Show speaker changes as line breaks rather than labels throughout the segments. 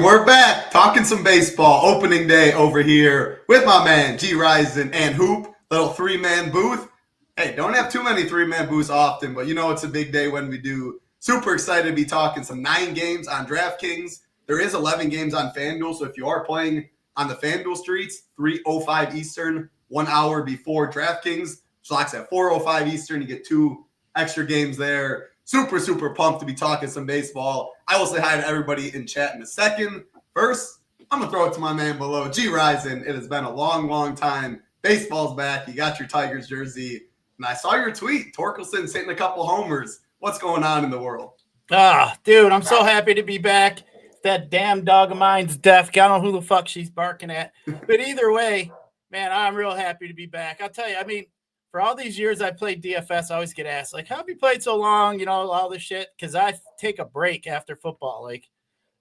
we're back talking some baseball. Opening day over here with my man Gyiraszin and Hoop. Little three-man booth. Hey, don't have too many three-man booths often, but you know it's a big day when we do. Super excited to be talking some 9 games on DraftKings. There is 11 games on FanDuel, so if you are playing on the FanDuel streets, 3:05 Eastern, 1 hour before DraftKings. Slocks at 4:05 Eastern. You get 2 extra games there. Super, super pumped to be talking some baseball. I will say hi to everybody in chat in a second. First, I'm going to throw it to my man below, Gyiraszin. It has been a long, long time. Baseball's back. You got your Tigers jersey. And I saw your tweet. Torkelson's hitting a couple homers. What's going on in the world?
Dude, I'm so happy to be back. That damn dog of mine's deaf. I don't know who the fuck she's barking at. But either way, man, I'm real happy to be back. I'll tell you, I mean, for all these years I played DFS, I always get asked, like, how have you played so long? You know, all this shit. Because I take a break after football. Like,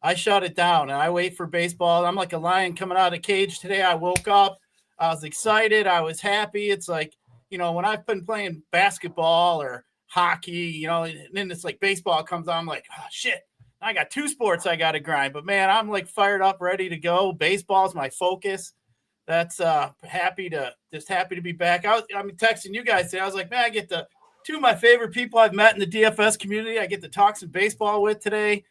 I shut it down, and I wait for baseball. I'm like a lion coming out of the cage today. I woke up. I was excited. I was happy. It's like, you know, when I've been playing basketball or hockey, you know, and then it's like baseball comes on, I'm like, oh, shit. I got 2 sports I got to grind. But, man, I'm, like, fired up, ready to go. Baseball's my focus. That's happy to be back. I'm texting you guys today. I was like, man, I get 2 of my favorite people I've met in the DFS community. I get to talk some baseball with today,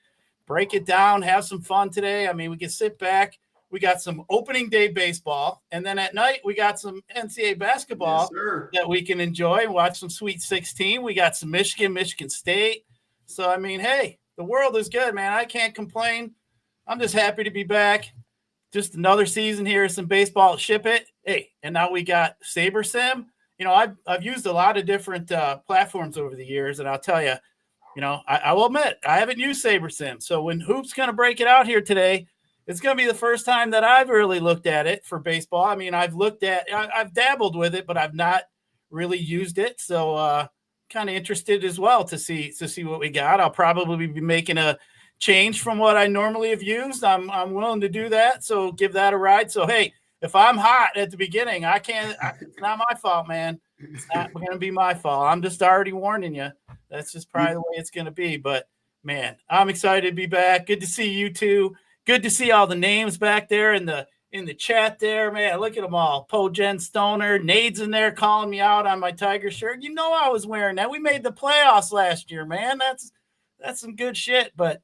break it down, have some fun today. I mean, we can sit back. We got some opening day baseball, and then at night we got some NCAA basketball that we can enjoy and watch some Sweet 16. We got some Michigan State. So I mean, hey, the world is good, man. I can't complain. I'm just happy to be back. Just another season here, some baseball at SHIPIT. Hey, and now we got Sabersim. You know, I've used a lot of different platforms over the years, and I'll tell you, you know, I will admit I haven't used Sabersim. So when Hoop's going to break it out here today, it's going to be the first time that I've really looked at it for baseball. I mean, I've dabbled with it, but I've not really used it. So kind of interested as well to see what we got. I'll probably be making a change from what I normally have used. I'm willing to do that. So give that a ride. So, hey, if I'm hot at the beginning, it's not my fault, man. It's not going to be my fault. I'm just already warning you. That's just probably the way it's going to be. But man, I'm excited to be back. Good to see you two. Good to see all the names back there in the chat there, man. Look at them all. Poe Jen Stoner, Nade's in there calling me out on my Tiger shirt. You know I was wearing that. We made the playoffs last year, man. That's some good shit. But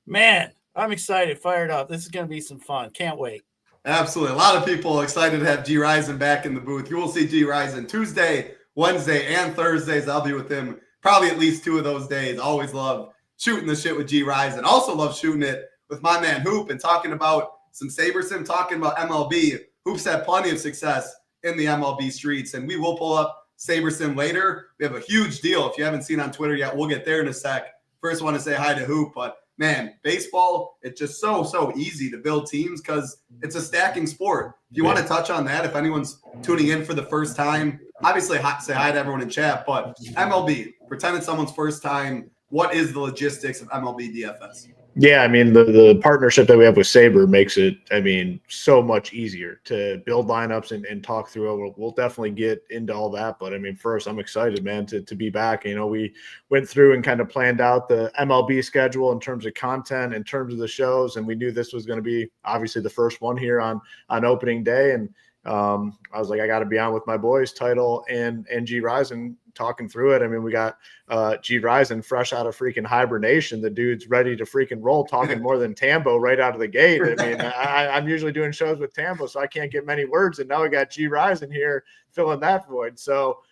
man, I'm excited, fired up. This is going to be some fun. Can't wait.
Absolutely. A lot of people excited to have Gyiraszin back in the booth. You will see Gyiraszin Tuesday, Wednesday, and Thursdays. I'll be with him probably at least 2 of those days. Always love shooting the shit with Gyiraszin. Also love shooting it with my man Hoop and talking about some Sabersim, talking about MLB. Hoop's had plenty of success in the MLB streets, and we will pull up Sabersim later. We have a huge deal. If you haven't seen on Twitter yet, we'll get there in a sec. First, I want to say hi to Hoop, but man, baseball, it's just so easy to build teams because it's a stacking sport. If you want to touch on that, if anyone's tuning in for the first time, obviously say hi to everyone in chat, but MLB, pretend it's someone's first time. What is the logistics of MLB DFS?
Yeah, I mean, the partnership that we have with Saber makes it, I mean, so much easier to build lineups and talk through it. We'll definitely get into all that. But, I mean, first, I'm excited, man, to be back. You know, we went through and kind of planned out the MLB schedule in terms of content, in terms of the shows, and we knew this was going to be, obviously, the first one here on opening day. And I was like, I got to be on with my boys, Title and Gyiraszin, talking through it. I mean, we got Gyiraszin fresh out of freaking hibernation. The dude's ready to freaking roll, talking more than Tambo right out of the gate. I mean, I'm usually doing shows with Tambo, so I can't get many words. And now we got Gyiraszin here filling that void. So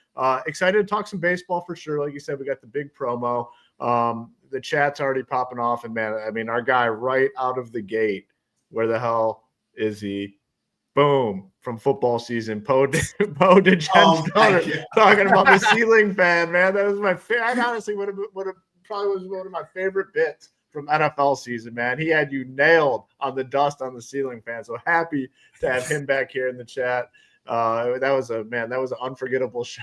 excited to talk some baseball for sure. Like you said, we got the big promo. The chat's already popping off. And, man, I mean, our guy right out of the gate, where the hell is he? Boom, from football season, Poe to Jen Stoner, talking about the ceiling fan, man. That was my favorite. I honestly would have probably was one of my favorite bits from NFL season, man. He had you nailed on the dust on the ceiling fan. So happy to have him back here in the chat. That was an unforgettable show.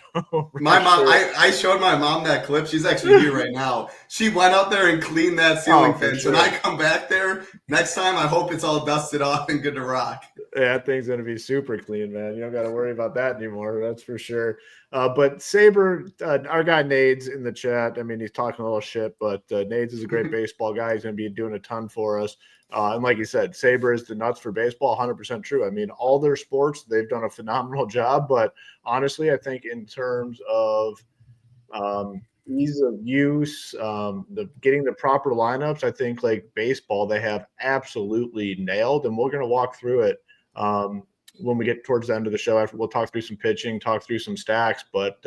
My mom, I showed my mom that clip. She's actually here right now. She went out there and cleaned that ceiling fence. Sure. And I come back there next time. I hope it's all dusted off and good to rock.
That thing's going to be super clean, man. You don't got to worry about that anymore. That's for sure. But Saber, our guy Nades in the chat, I mean, he's talking a little shit, but Nades is a great baseball guy. He's going to be doing a ton for us. And like you said, Saber is the nuts for baseball, 100% true. I mean, all their sports, they've done a phenomenal job. But honestly, I think in terms of ease of use, getting the proper lineups, I think like baseball, they have absolutely nailed. And we're going to walk through it when we get towards the end of the show. After we'll talk through some pitching, talk through some stacks, but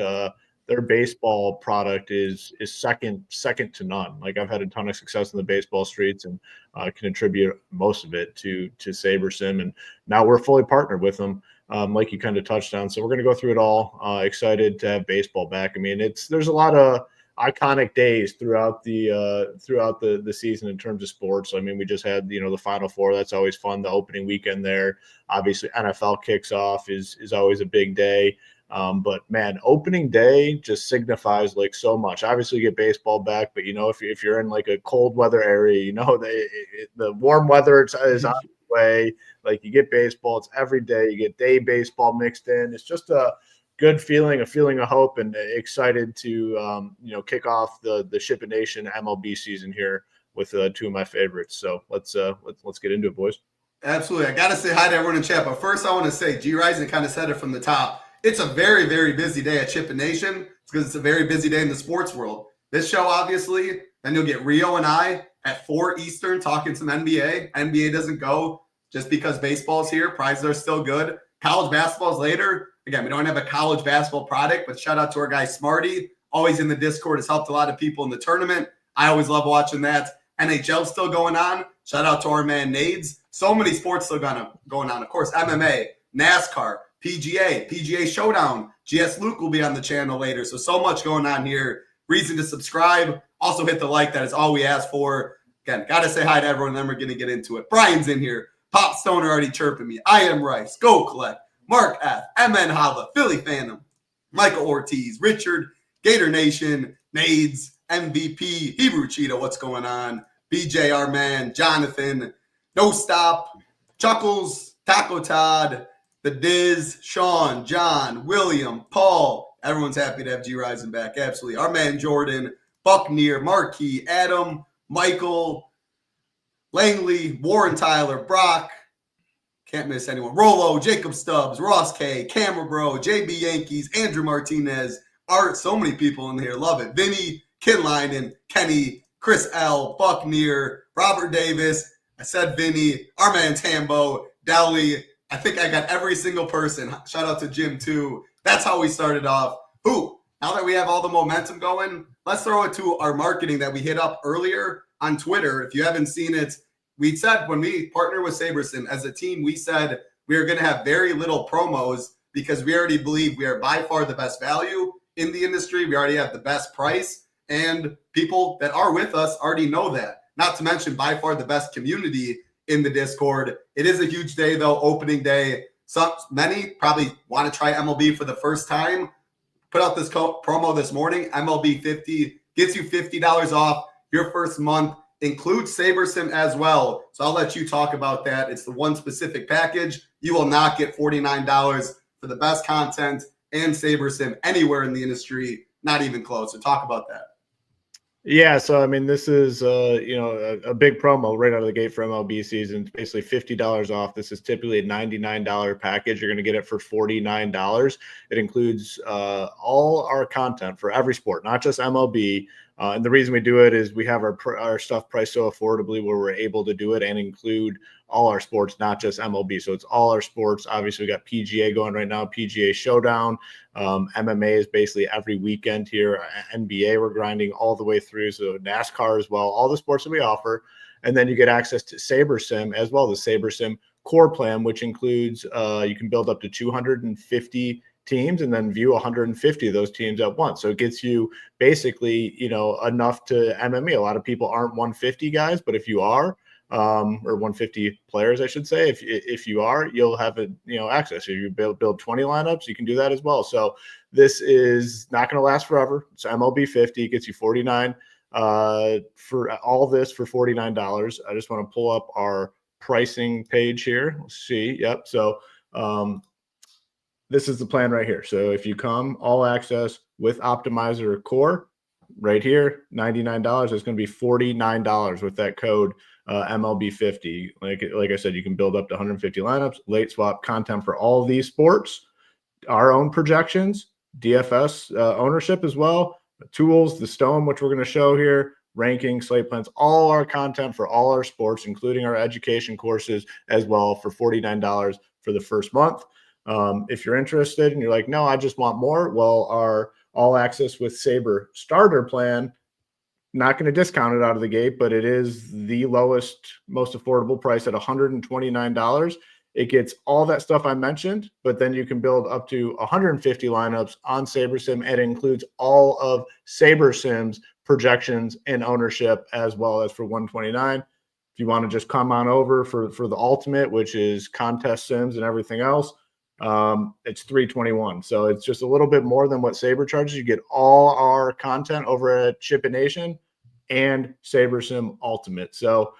their baseball product is second to none. Like I've had a ton of success in the baseball streets and can attribute most of it to Sabersim, and now we're fully partnered with them, like you kind of touched on. So we're going to go through it all. Excited to have baseball back. I mean, there's a lot of iconic days throughout the season in terms of sports. So, I mean, we just had the Final Four. That's always fun. The opening weekend there, obviously NFL kicks off is always a big day. But man, opening day just signifies like so much. Obviously, you get baseball back, but if you're in like a cold weather area, the warm weather is on its way. Like you get baseball, it's every day. You get day baseball mixed in. It's just a good feeling, a feeling of hope, and excited to kick off the SHIPIT Nation MLB season here with two of my favorites. So let's get into it, boys.
Absolutely. I got to say hi to everyone in chat, but first I want to say Gyiraszin kind of said it from the top. It's a very, very busy day at SHIPIT Nation. It's because it's a very busy day in the sports world. This show, obviously, then you'll get Rio and I at 4 Eastern talking some NBA. NBA doesn't go just because baseball's here. Prizes are still good. College basketball's later. Again, we don't have a college basketball product, but shout out to our guy Smarty. Always in the Discord. Has helped a lot of people in the tournament. I always love watching that. NHL still going on. Shout out to our man Nades. So many sports still going on. Of course, MMA, NASCAR, PGA Showdown. GS Luke will be on the channel later. So much going on here. Reason to subscribe. Also hit the like. That is all we ask for. Again, got to say hi to everyone. Then we're going to get into it. Brian's in here. Pop Stoner already chirping me. I am Rice. Go Collect. Mark F. MN Holla. Philly Phantom. Michael Ortiz. Richard. Gator Nation. Nades. MVP. Hebrew Cheetah. What's going on? BJ, our man. Jonathan. No Stop. Chuckles. Taco Todd. The Diz, Sean, John, William, Paul. Everyone's happy to have Gyiraszin back. Absolutely. Our man Jordan, Buckneer, Marquis, Adam, Michael, Langley, Warren Tyler, Brock. Can't miss anyone. Rolo, Jacob Stubbs, Ross K, Camera Bro, JB Yankees, Andrew Martinez, Art. So many people in here. Love it. Vinny, Kinline, Kenny, Chris L, Buckneer, Robert Davis. I said Vinny, our man Tambo, Deli. I think I got every single person. Shout out to Jim, too. That's how we started off. Now that we have all the momentum going, let's throw it to our marketing that we hit up earlier on Twitter. If you haven't seen it, we said when we partner with Sabersim as a team, we said we are going to have very little promos because we already believe we are by far the best value in the industry. We already have the best price, and people that are with us already know that. Not to mention by far the best community in the Discord. It is a huge day, though, opening day. Many probably want to try MLB for the first time. Put out this promo this morning. MLB 50 gets you $50 off your first month. Includes Sabersim as well. So I'll let you talk about that. It's the one specific package. You will not get $49 for the best content and Sabersim anywhere in the industry. Not even close. So talk about that.
Yeah, so I mean, this is a big promo right out of the gate for MLB season. It's basically $50 off. This is typically a $99 package. You're going to get it for $49. It includes all our content for every sport, not just MLB. And the reason we do it is we have our stuff priced so affordably where we're able to do it and include all our sports, not just MLB. So it's all our sports. Obviously, we got PGA going right now, PGA Showdown. MMA is basically every weekend here. NBA, we're grinding all the way through. So NASCAR as well, all the sports that we offer. And then you get access to Sabersim as well, the Sabersim core plan, which includes you can build up to 250 teams and then view 150 of those teams at once. So it gets you basically, enough to MMA. A lot of people aren't 150 guys, but if you are, or 150 players, I should say, if you are, you'll have access. If you build 20 lineups, you can do that as well. So this is not going to last forever. It's MLB 50, gets you 49 for all this for $49. I just want to pull up our pricing page here. Let's see. Yep. So this is the plan right here. So if you come all access with optimizer core right here, $99, it's going to be $49 with that code MLB50. Like I said, you can build up to 150 lineups, late swap content for all of these sports, our own projections, DFS ownership as well, tools, the stone, which we're going to show here, rankings, slate plans, all our content for all our sports, including our education courses as well for $49 for the first month. If you're interested and you're like, no, I just want more, well, our all access with Saber starter plan, not going to discount it out of the gate, but it is the lowest, most affordable price at $129. It gets all that stuff I mentioned, but then you can build up to 150 lineups on Sabersim, and it includes all of Sabersim's projections and ownership as well as for $129. If you want to just come on over for the ultimate, which is contest sims and everything else, it's $321. So it's just a little bit more than what Saber charges. You get all our content over at SHIPIT Nation and Sabersim Ultimate. So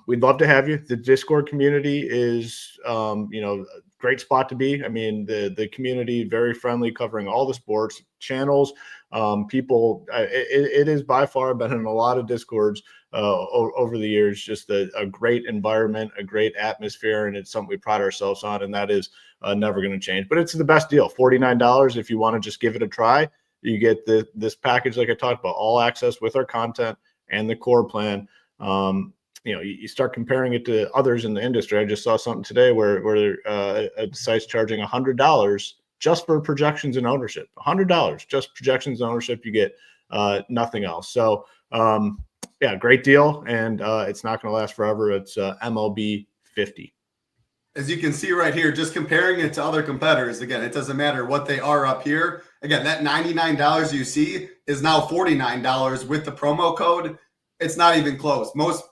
we'd love to have you. The Discord community is, a great spot to be. I mean, the community, very friendly, covering all the sports channels. People, it is by far been in a lot of Discords over the years, just a great environment, a great atmosphere, and it's something we pride ourselves on, and that is never going to change. But it's the best deal, $49 if you want to just give it a try. You get this package like I talked about, all access with our content and the core plan. You start comparing it to others in the industry. I just saw something today where a site's charging $100 just for projections and ownership. $100 just projections and ownership. You get nothing else. So great deal, and it's not going to last forever. It's MLB 50.
As you can see right here, just comparing it to other competitors, again, it doesn't matter what they are up here. Again, that $99 you see is now $49 with the promo code. It's not even close. Most,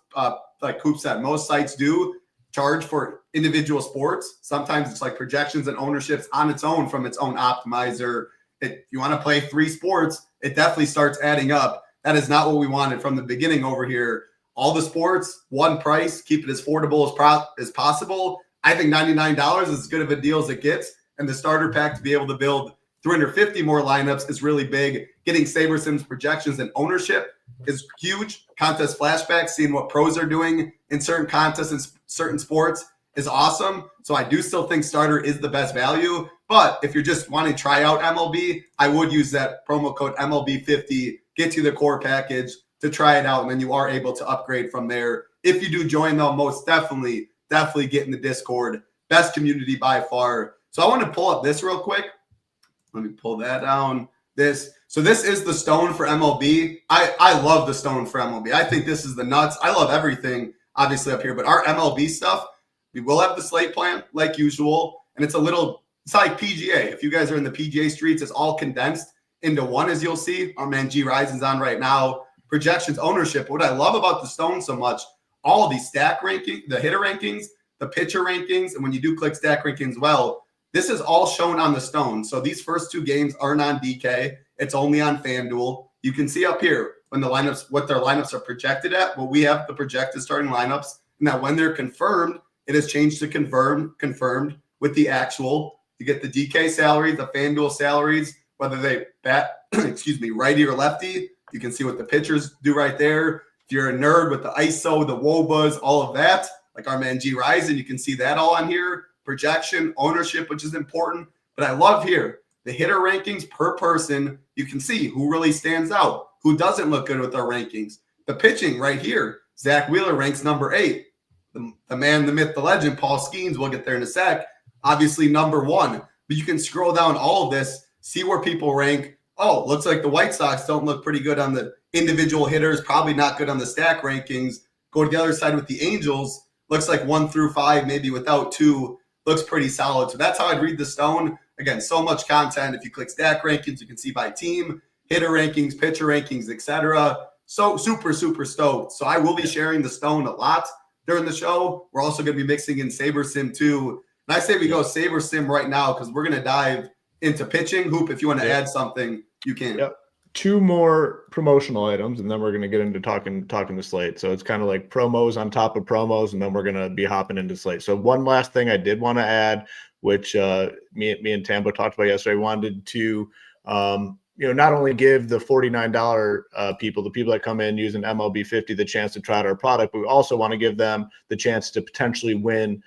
like Coop said, most sites do charge for individual sports. Sometimes it's like projections and ownerships on its own from its own optimizer. If you want to play 3 sports, it definitely starts adding up. That is not what we wanted from the beginning over here. All the sports, one price, keep it as affordable as possible. I think $99 is as good of a deal as it gets. And the starter pack to be able to build 350 more lineups is really big. Getting Sabersim's projections and ownership is huge. Contest flashbacks, seeing what pros are doing in certain contests and certain sports is awesome. So I do still think starter is the best value. But if you're just wanting to try out MLB, I would use that promo code MLB50, get you the core package to try it out, and then you are able to upgrade from there. If you do join, though, most definitely get in the Discord. Best community by far. So I want to pull up this real quick. Let me pull that down. So this is the stone for MLB. I love the stone for MLB. I think this is the nuts. I love everything, obviously, up here. But our MLB stuff, we will have the slate plan like usual. And it's like PGA. If you guys are in the PGA streets, it's all condensed into one, as you'll see. Our man Gyiraszin's on right now. Projections, ownership. What I love about the stone so much, all of these stack rankings, the hitter rankings, the pitcher rankings, and when you do click stack rankings, this is all shown on the stone. So these first 2 games aren't on DK. It's only on FanDuel. You can see up here when what their lineups are projected at. Well, we have the projected starting lineups. Now, when they're confirmed, it has changed to confirmed with the actual. You get the DK salaries, the FanDuel salaries, whether they bat, righty or lefty. You can see what the pitchers do right there. If you're a nerd with the ISO, the WOBAs, all of that, like our man Gyiraszin, you can see that all on here. Projection, ownership, which is important. But I love here, the hitter rankings per person. You can see who really stands out, who doesn't look good with our rankings. The pitching right here, Zach Wheeler ranks number 8. The man, the myth, the legend, Paul Skeens, we'll get there in a sec, obviously number 1. But you can scroll down all of this, see where people rank. Oh, looks like the White Sox don't look pretty good on the individual hitters, probably not good on the stack rankings. Go to the other side with the Angels. Looks like 1 through 5, maybe without 2. Looks pretty solid. So that's how I'd read the stone. Again, so much content. If you click stack rankings, you can see by team, hitter rankings, pitcher rankings, etc. So super, super stoked. So I will be sharing the stone a lot during the show. We're also going to be mixing in Sabersim too. And I say we go Sabersim right now because we're going to dive into pitching. Hoop, if you want to add something, you can.
Yep. 2 more promotional items, and then we're going to get into talking the slate. So it's kind of like promos on top of promos, and then we're going to be hopping into slate. So one last thing I did want to add, which me and Tambo talked about yesterday, wanted to not only give the $49 people, the people that come in using MLB 50, the chance to try out our product, but we also want to give them the chance to potentially win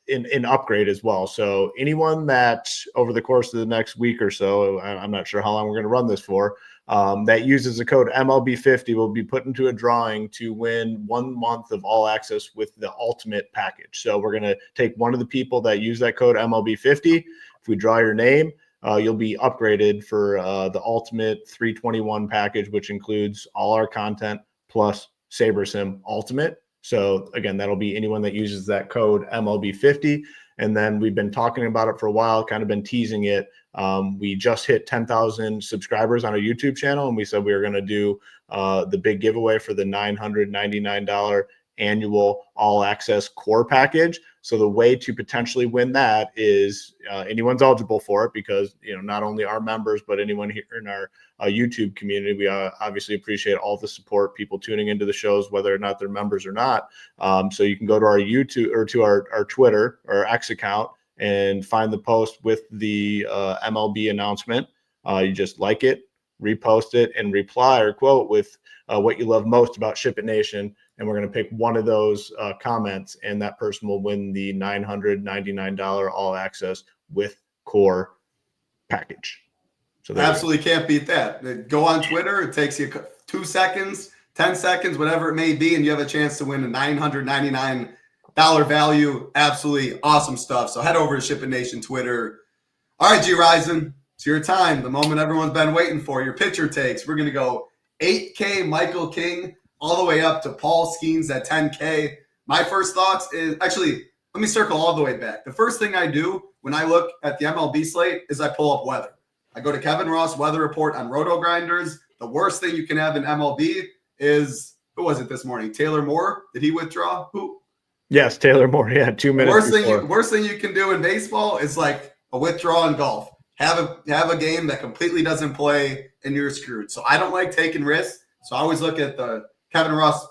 in upgrade as well. So anyone that over the course of the next week or so, I'm not sure how long we're going to run this for, that uses the code MLB50 will be put into a drawing to win 1 month of all access with the ultimate package. So we're going to take one of the people that use that code MLB50. If we draw your name, you'll be upgraded for the ultimate 321 package, which includes all our content plus Sabersim Ultimate. So again, that'll be anyone that uses that code MLB50. And then we've been talking about it for a while, kind of been teasing it. We just hit 10,000 subscribers on our YouTube channel, and we said we were going to do the big giveaway for the $999 annual all access core package. So the way to potentially win that is anyone's eligible for it, because not only our members but anyone here in our YouTube community. We obviously appreciate all the support, people tuning into the shows, whether or not they're members or not. So you can go to our YouTube or to our Twitter or X account and find the post with the MLB announcement. You just like it, repost it, and reply or quote with what you love most about SHIPIT Nation. And we're going to pick one of those comments, and that person will win the $999 all access with core package. So
absolutely can't beat that. Go on Twitter. It takes you 2 seconds, 10 seconds, whatever it may be, and you have a chance to win a $999 value. Absolutely awesome stuff. So head over to SHIPIT Nation Twitter. All right, Gyiraszin, it's your time. The moment everyone's been waiting for. Your pitcher takes. We're going to go 8K Michael King all the way up to Paul Skeens at 10K. My first thoughts is actually, let me circle all the way back. The first thing I do when I look at the MLB slate is I pull up weather. I go to Kevin Ross weather report on Roto Grinders. The worst thing you can have in MLB is, who was it this morning? Taylor Moore? Did he withdraw? Who?
Yes, Taylor Moore. Yeah, 2 minutes.
Worst thing you can do in baseball is like a withdrawal in golf. Have a game that completely doesn't play and you're screwed. So I don't like taking risks. So I always look at the Kevin Ross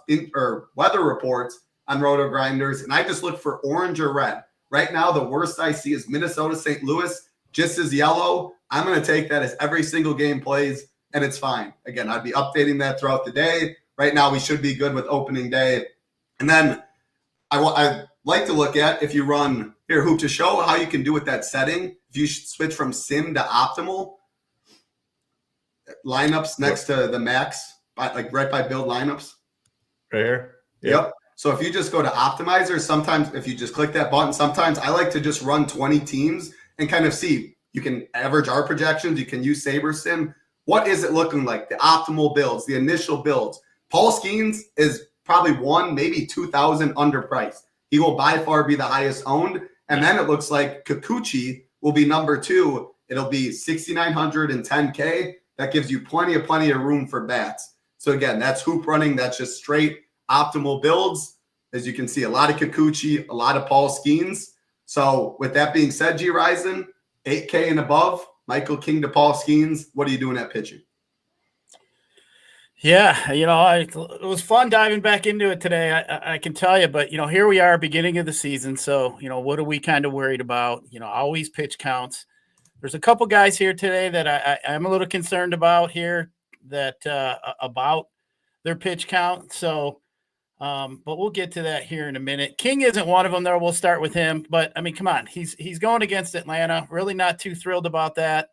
weather reports on Roto Grinders, and I just look for orange or red. Right now, the worst I see is Minnesota St. Louis, just as yellow. I'm going to take that as every single game plays, and it's fine. Again, I'd be updating that throughout the day. Right now, we should be good with opening day. And then I like to look at, if you run here, Hoop, to show how you can do with that setting. If you switch from sim to optimal, lineups next to the max, like right by build lineups.
Right here?
Yep. So if you just go to optimizer, sometimes if you just click that button, sometimes I like to just run 20 teams and kind of see. You can average our projections. You can use Sabersim. What is it looking like? The optimal builds, the initial builds. Paul Skeens is probably 1, maybe 2,000 underpriced. He will by far be the highest owned. And then it looks like Kikuchi will be number 2. It'll be 6,900 and 10K. That gives you plenty of room for bats. So again, that's hoop running. That's just straight optimal builds. As you can see, a lot of Kikuchi, a lot of Paul Skeens. So with that being said, Gyiraszin, 8K and above, Michael King to Paul Skeens. What are you doing at pitching?
Yeah, it was fun diving back into it today. I can tell you, but here we are, beginning of the season. So what are we kind of worried about? Always pitch counts. There's a couple guys here today that I am a little concerned about here that about their pitch count. So, but we'll get to that here in a minute. King isn't one of them there. We'll start with him, but I mean, come on, he's going against Atlanta. Really not too thrilled about that.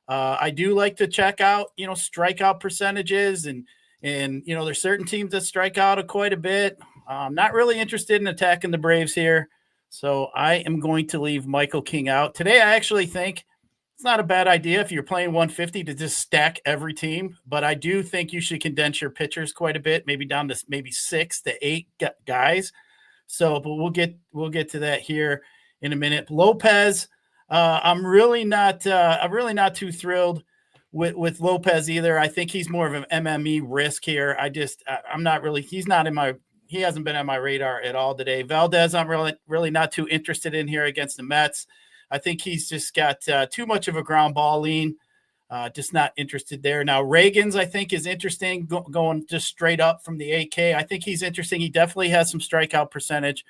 I do like to check out, strikeout percentages and there's certain teams that strike out quite a bit. I'm not really interested in attacking the Braves here. So I am going to leave Michael King out today. I actually think it's not a bad idea if you're playing 150 to just stack every team, but I do think you should condense your pitchers quite a bit, maybe down to maybe 6 to 8 guys. So, but we'll get to that here in a minute. Lopez, I'm really not too thrilled with Lopez either. I think he's more of an MME risk here. I'm not really. He hasn't been on my radar at all today. Valdez, I'm really not too interested in here against the Mets. I think he's just got too much of a ground ball lean. Just not interested there. Now, Reagan's, I think, is interesting going just straight up from the AK. I think he's interesting. He definitely has some strikeout percentage.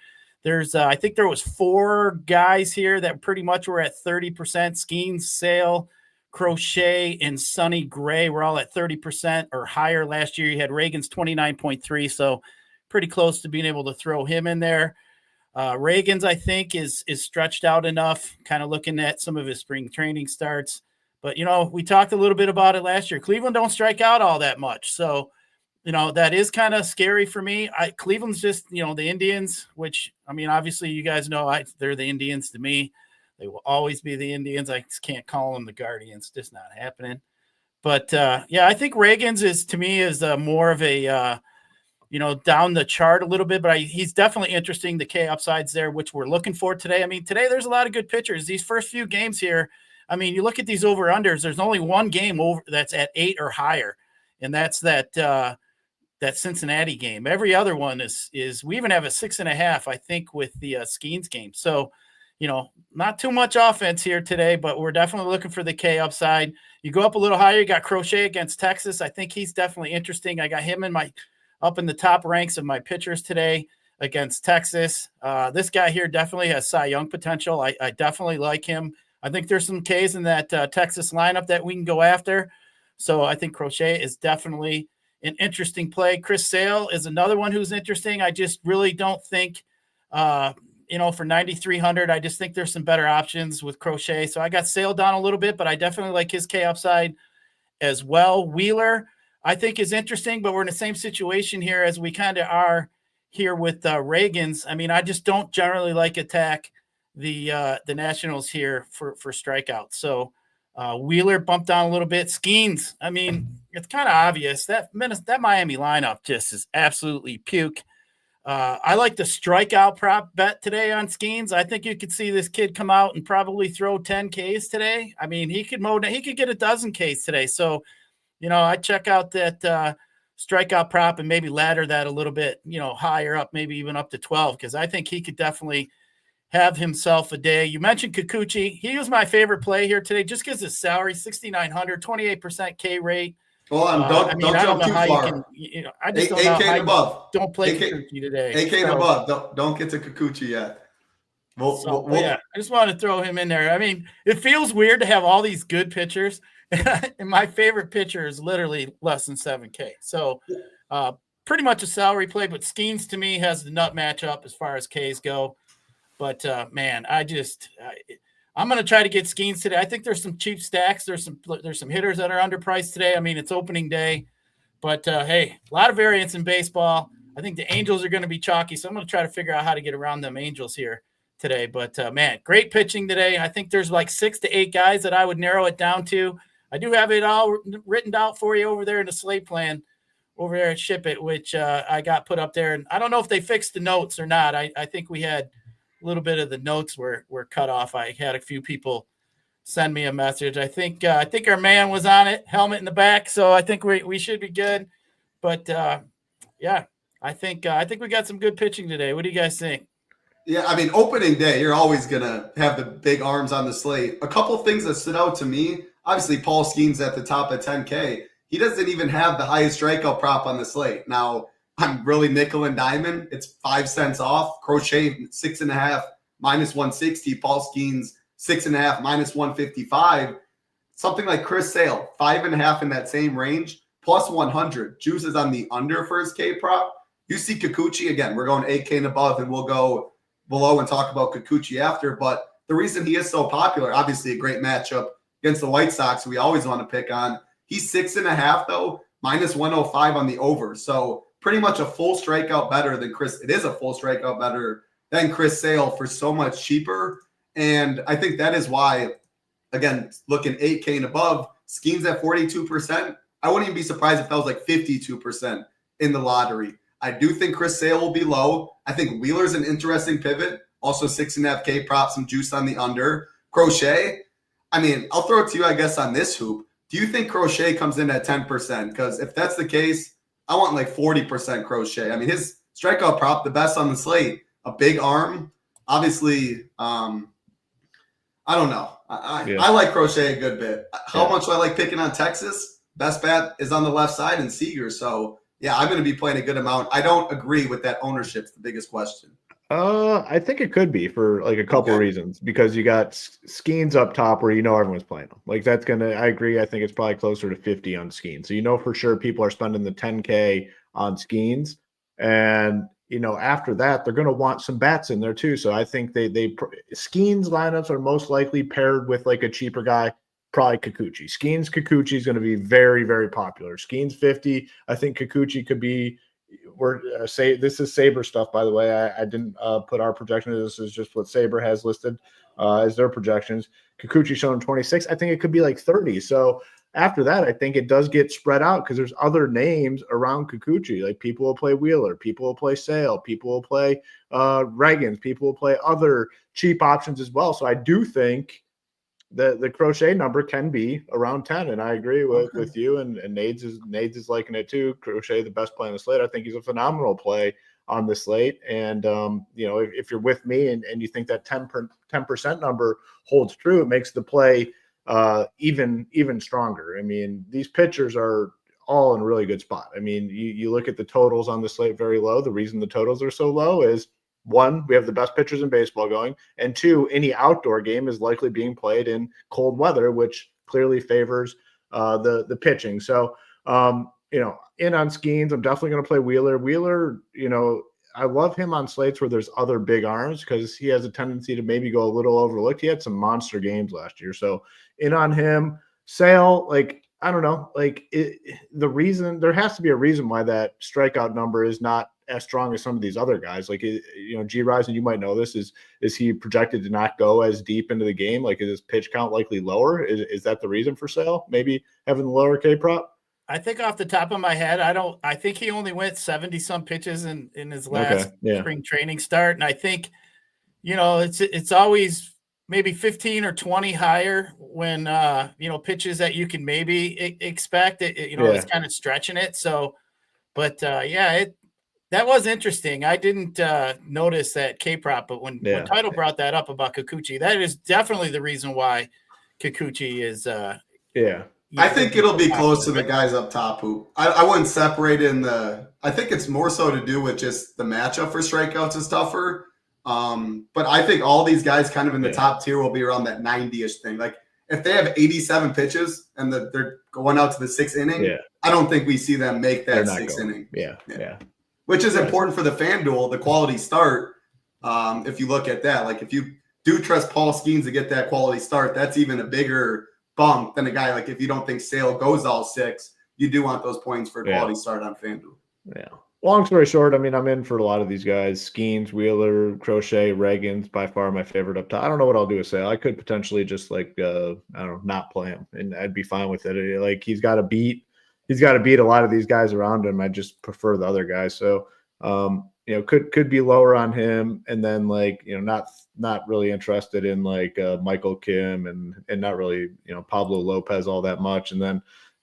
There's, I think there was 4 guys here that pretty much were at 30%. Skeens, Sale, Crochet, and Sonny Gray were all at 30% or higher last year. You had Reagan's 29.3, so pretty close to being able to throw him in there. Reagan's, I think, is stretched out enough, kind of looking at some of his spring training starts. But, we talked a little bit about it last year. Cleveland don't strike out all that much. So, that is kind of scary for me. Cleveland's just, the Indians, which, obviously you guys know they're the Indians to me. They will always be the Indians. I just can't call them the Guardians. Just not happening. But, I think Reagan's is more of a, down the chart a little bit, but he's definitely interesting. The K upsides there, which we're looking for today. Today there's a lot of good pitchers. These first few games here, you look at these over-unders, there's only one game over that's at 8 or higher, and that's that Cincinnati game. Every other one is we even have a 6.5, I think, with the Skeens game. So, not too much offense here today, but we're definitely looking for the K upside. You go up a little higher, you got Crochet against Texas. I think he's definitely interesting. I got him up in the top ranks of my pitchers today against Texas. This guy here definitely has Cy Young potential. I definitely like him. I think there's some Ks in that Texas lineup that we can go after. So I think Crochet is definitely an interesting play. Chris Sale is another one who's interesting. I just really don't think, for 9,300, I just think there's some better options with Crochet. So I got Sale down a little bit, but I definitely like his K upside as well. Wheeler, I think, is interesting, but we're in the same situation here as we kind of are here with Reagan's. I just don't generally like attack the Nationals here for strikeouts. So Wheeler bumped down a little bit. Skeens, it's kind of obvious that Miami lineup just is absolutely puke. I like the strikeout prop bet today on Skeens. I think you could see this kid come out and probably throw 10 Ks today. He could get a dozen Ks today. So, I check out that strikeout prop and maybe ladder that a little bit, higher up, maybe even up to 12, because I think he could definitely have himself a day. You mentioned Kikuchi. He was my favorite play here today just because his salary, 6,900, 28% K rate.
Well, don't jump too far.
I just don't know how you
above.
don't play Kikuchi today.
AK and above. Don't get to Kikuchi yet.
I just want to throw him in there. It feels weird to have all these good pitchers, and my favorite pitcher is literally less than 7K. So pretty much a salary play, but Skeens to me has the nut matchup as far as Ks go. But man, I'm going to try to get Skeens today. I think there's some cheap stacks. There's some hitters that are underpriced today. it's opening day, but hey, a lot of variance in baseball. I think the Angels are going to be chalky, so I'm going to try to figure out how to get around them Angels here today. But man, great pitching today. I think there's like 6 to 8 guys that I would narrow it down to. I do have it all written out for you over there in the slate plan over there at SHIPIT, which I got put up there. And I don't know if they fixed the notes or not. I think we had a little bit of the notes were cut off. I had a few people send me a message. I think our man was on it, helmet in the back. So I think we should be good. But I think we got some good pitching today. What do you guys think?
Yeah, opening day, you're always going to have the big arms on the slate. A couple of things that stood out to me, obviously Paul Skeens at the top at 10K. He doesn't even have the highest strikeout prop on the slate. Now, I'm really nickel and diamond. It's 5 cents off. Crochet 6.5 minus 160. Paul Skeens 6.5 minus 155. Something like Chris Sale 5.5 in that same range plus 100. Juice is on the under first K prop. You see Kikuchi again. We're going 8K and above, and we'll go below and talk about Kikuchi after. But the reason he is so popular, obviously a great matchup against the White Sox, we always want to pick on. He's 6.5 though, minus 105 on the over. So pretty much a full strikeout better than Chris. It is a full strikeout better than Chris Sale for so much cheaper. And I think that is why, again, looking 8K and above, Skeens at 42%. I wouldn't even be surprised if that was like 52% in the lottery. I do think Chris Sale will be low. I think Wheeler's an interesting pivot. Also 6.5K prop, some juice on the under. Crochet, I'll throw it to you, I guess, on this hoop. Do you think Crochet comes in at 10%? Because if that's the case, I want like 40% Crochet. His strikeout prop, the best on the slate, a big arm. Obviously, I don't know. I
Yeah.
I like Crochet a good bit. How
Yeah.
much do I like picking on Texas? Best bet is on the left side and Seager. So yeah, I'm going to be playing a good amount. I don't agree with that ownership's the biggest question.
I think it could be for like a couple of reasons, because you got Skeens up top where everyone's playing them. Like that's I agree. I think it's probably closer to 50 on Skeens. So for sure people are spending the 10K on Skeens, and after that they're going to want some bats in there too. So I think Skeens lineups are most likely paired with like a cheaper guy, probably Kikuchi. Kikuchi is going to be very, very popular. Skeens 50. I think Kikuchi could be. This is Saber stuff, by the way. I didn't put our projection. This is just what Saber has listed as their projections. Kikuchi showing 26. I think it could be like 30. So after that, I think it does get spread out because there's other names around Kikuchi. Like people will play Wheeler, people will play Sale, people will play Regans, people will play other cheap options as well. So I do think the Crochet number can be around 10, and I agree with you. And Nades is liking it too. Crochet, the best play on the slate. I think he's a phenomenal play on the slate. And if you're with me and you think that 10% number holds true, it makes the play even stronger. I mean, these pitchers are all in a really good spot. I mean, you look at the totals on the slate very low. The reason the totals are so low is, one, we have the best pitchers in baseball going, and two, any outdoor game is likely being played in cold weather, which clearly favors the pitching. So, in on Skeens, I'm definitely going to play Wheeler. Wheeler, I love him on slates where there's other big arms because he has a tendency to maybe go a little overlooked. He had some monster games last year. So in on him. Sale, I don't know, there has to be a reason why that strikeout number is not as strong as some of these other guys. Gyiraszin, you might know this, is he projected to not go as deep into the game? Is his pitch count likely lower? Is that the reason for Sale? Maybe having the lower K prop?
I think off the top of my head, I think he only went 70 some pitches in his last spring training start. And I think, it's always maybe 15 or 20 higher when, pitches that you can maybe expect it's kind of stretching it. So, but that was interesting. I didn't notice that K-prop, but when Title brought that up about Kikuchi, that is definitely the reason why Kikuchi is
I think it'll be close to the guys up top who I wouldn't separate in I think it's more so to do with just the matchup for strikeouts is tougher. But I think all these guys kind of in the top tier will be around that 90-ish thing. Like if they have 87 pitches and they're going out to the sixth inning, I don't think we see them make that sixth inning. Yeah. Which is important for the FanDuel, the quality start. If you look at that, if you do trust Paul Skeens to get that quality start, that's even a bigger bump than a guy if you don't think Sale goes all six, you do want those points for a quality start on FanDuel.
Yeah. Long story short, I mean, I'm in for a lot of these guys. Skeens, Wheeler, Crochet, Regans, by far my favorite up top. I don't know what I'll do with Sale. I could potentially just not play him, and I'd be fine with it. He's got to beat a lot of these guys around him. I just prefer the other guys. So, could be lower on him, and then not really interested in Michael Kim and not really Pablo Lopez all that much, and then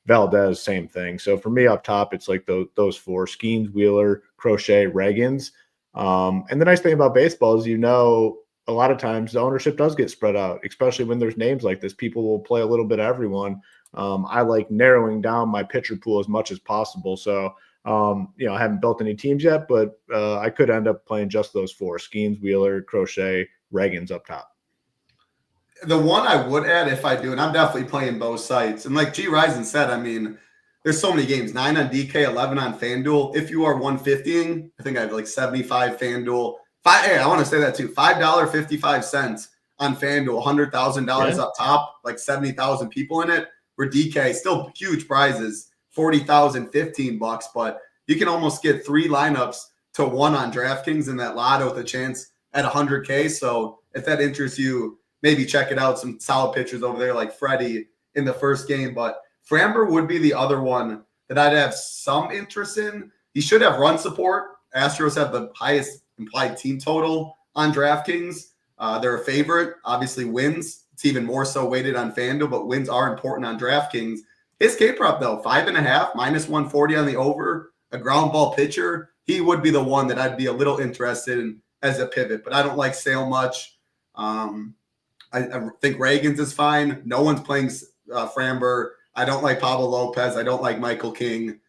Valdez, same thing. So for me up top, it's those four: Skeens, Wheeler, Crochet, Regans. And the nice thing about baseball is, a lot of times the ownership does get spread out, especially when there's names like this. People will play a little bit of everyone. I like narrowing down my pitcher pool as much as possible. So, I haven't built any teams yet, but I could end up playing just those four: Skeens, Wheeler, Crochet, Regans up top.
The one I would add if I do, and I'm definitely playing both sites. And like Gyiraszin said, I mean, there's so many games, 9 on DK, 11 on FanDuel. If you are 150ing, I think I have 75 FanDuel. I want to say that too. $5.55 on FanDuel, $100,000 up top, 70,000 people in it. For DK, still huge prizes, $40,000, $15, but you can almost get 3 lineups to 1 on DraftKings in that lotto with a chance at $100K. So if that interests you, maybe check it out. Some solid pitchers over there like Freddie in the first game. But Framber would be the other one that I'd have some interest in. He should have run support. Astros have the highest implied team total on DraftKings. They're a favorite. Obviously, wins. It's even more so weighted on FanDuel, but wins are important on DraftKings. His K-prop, though, 5.5, -140 on the over, a ground ball pitcher. He would be the one that I'd be a little interested in as a pivot, but I don't like Sale much. I think Reagan's is fine. No one's playing Framber. I don't like Pablo Lopez. I don't like Michael King.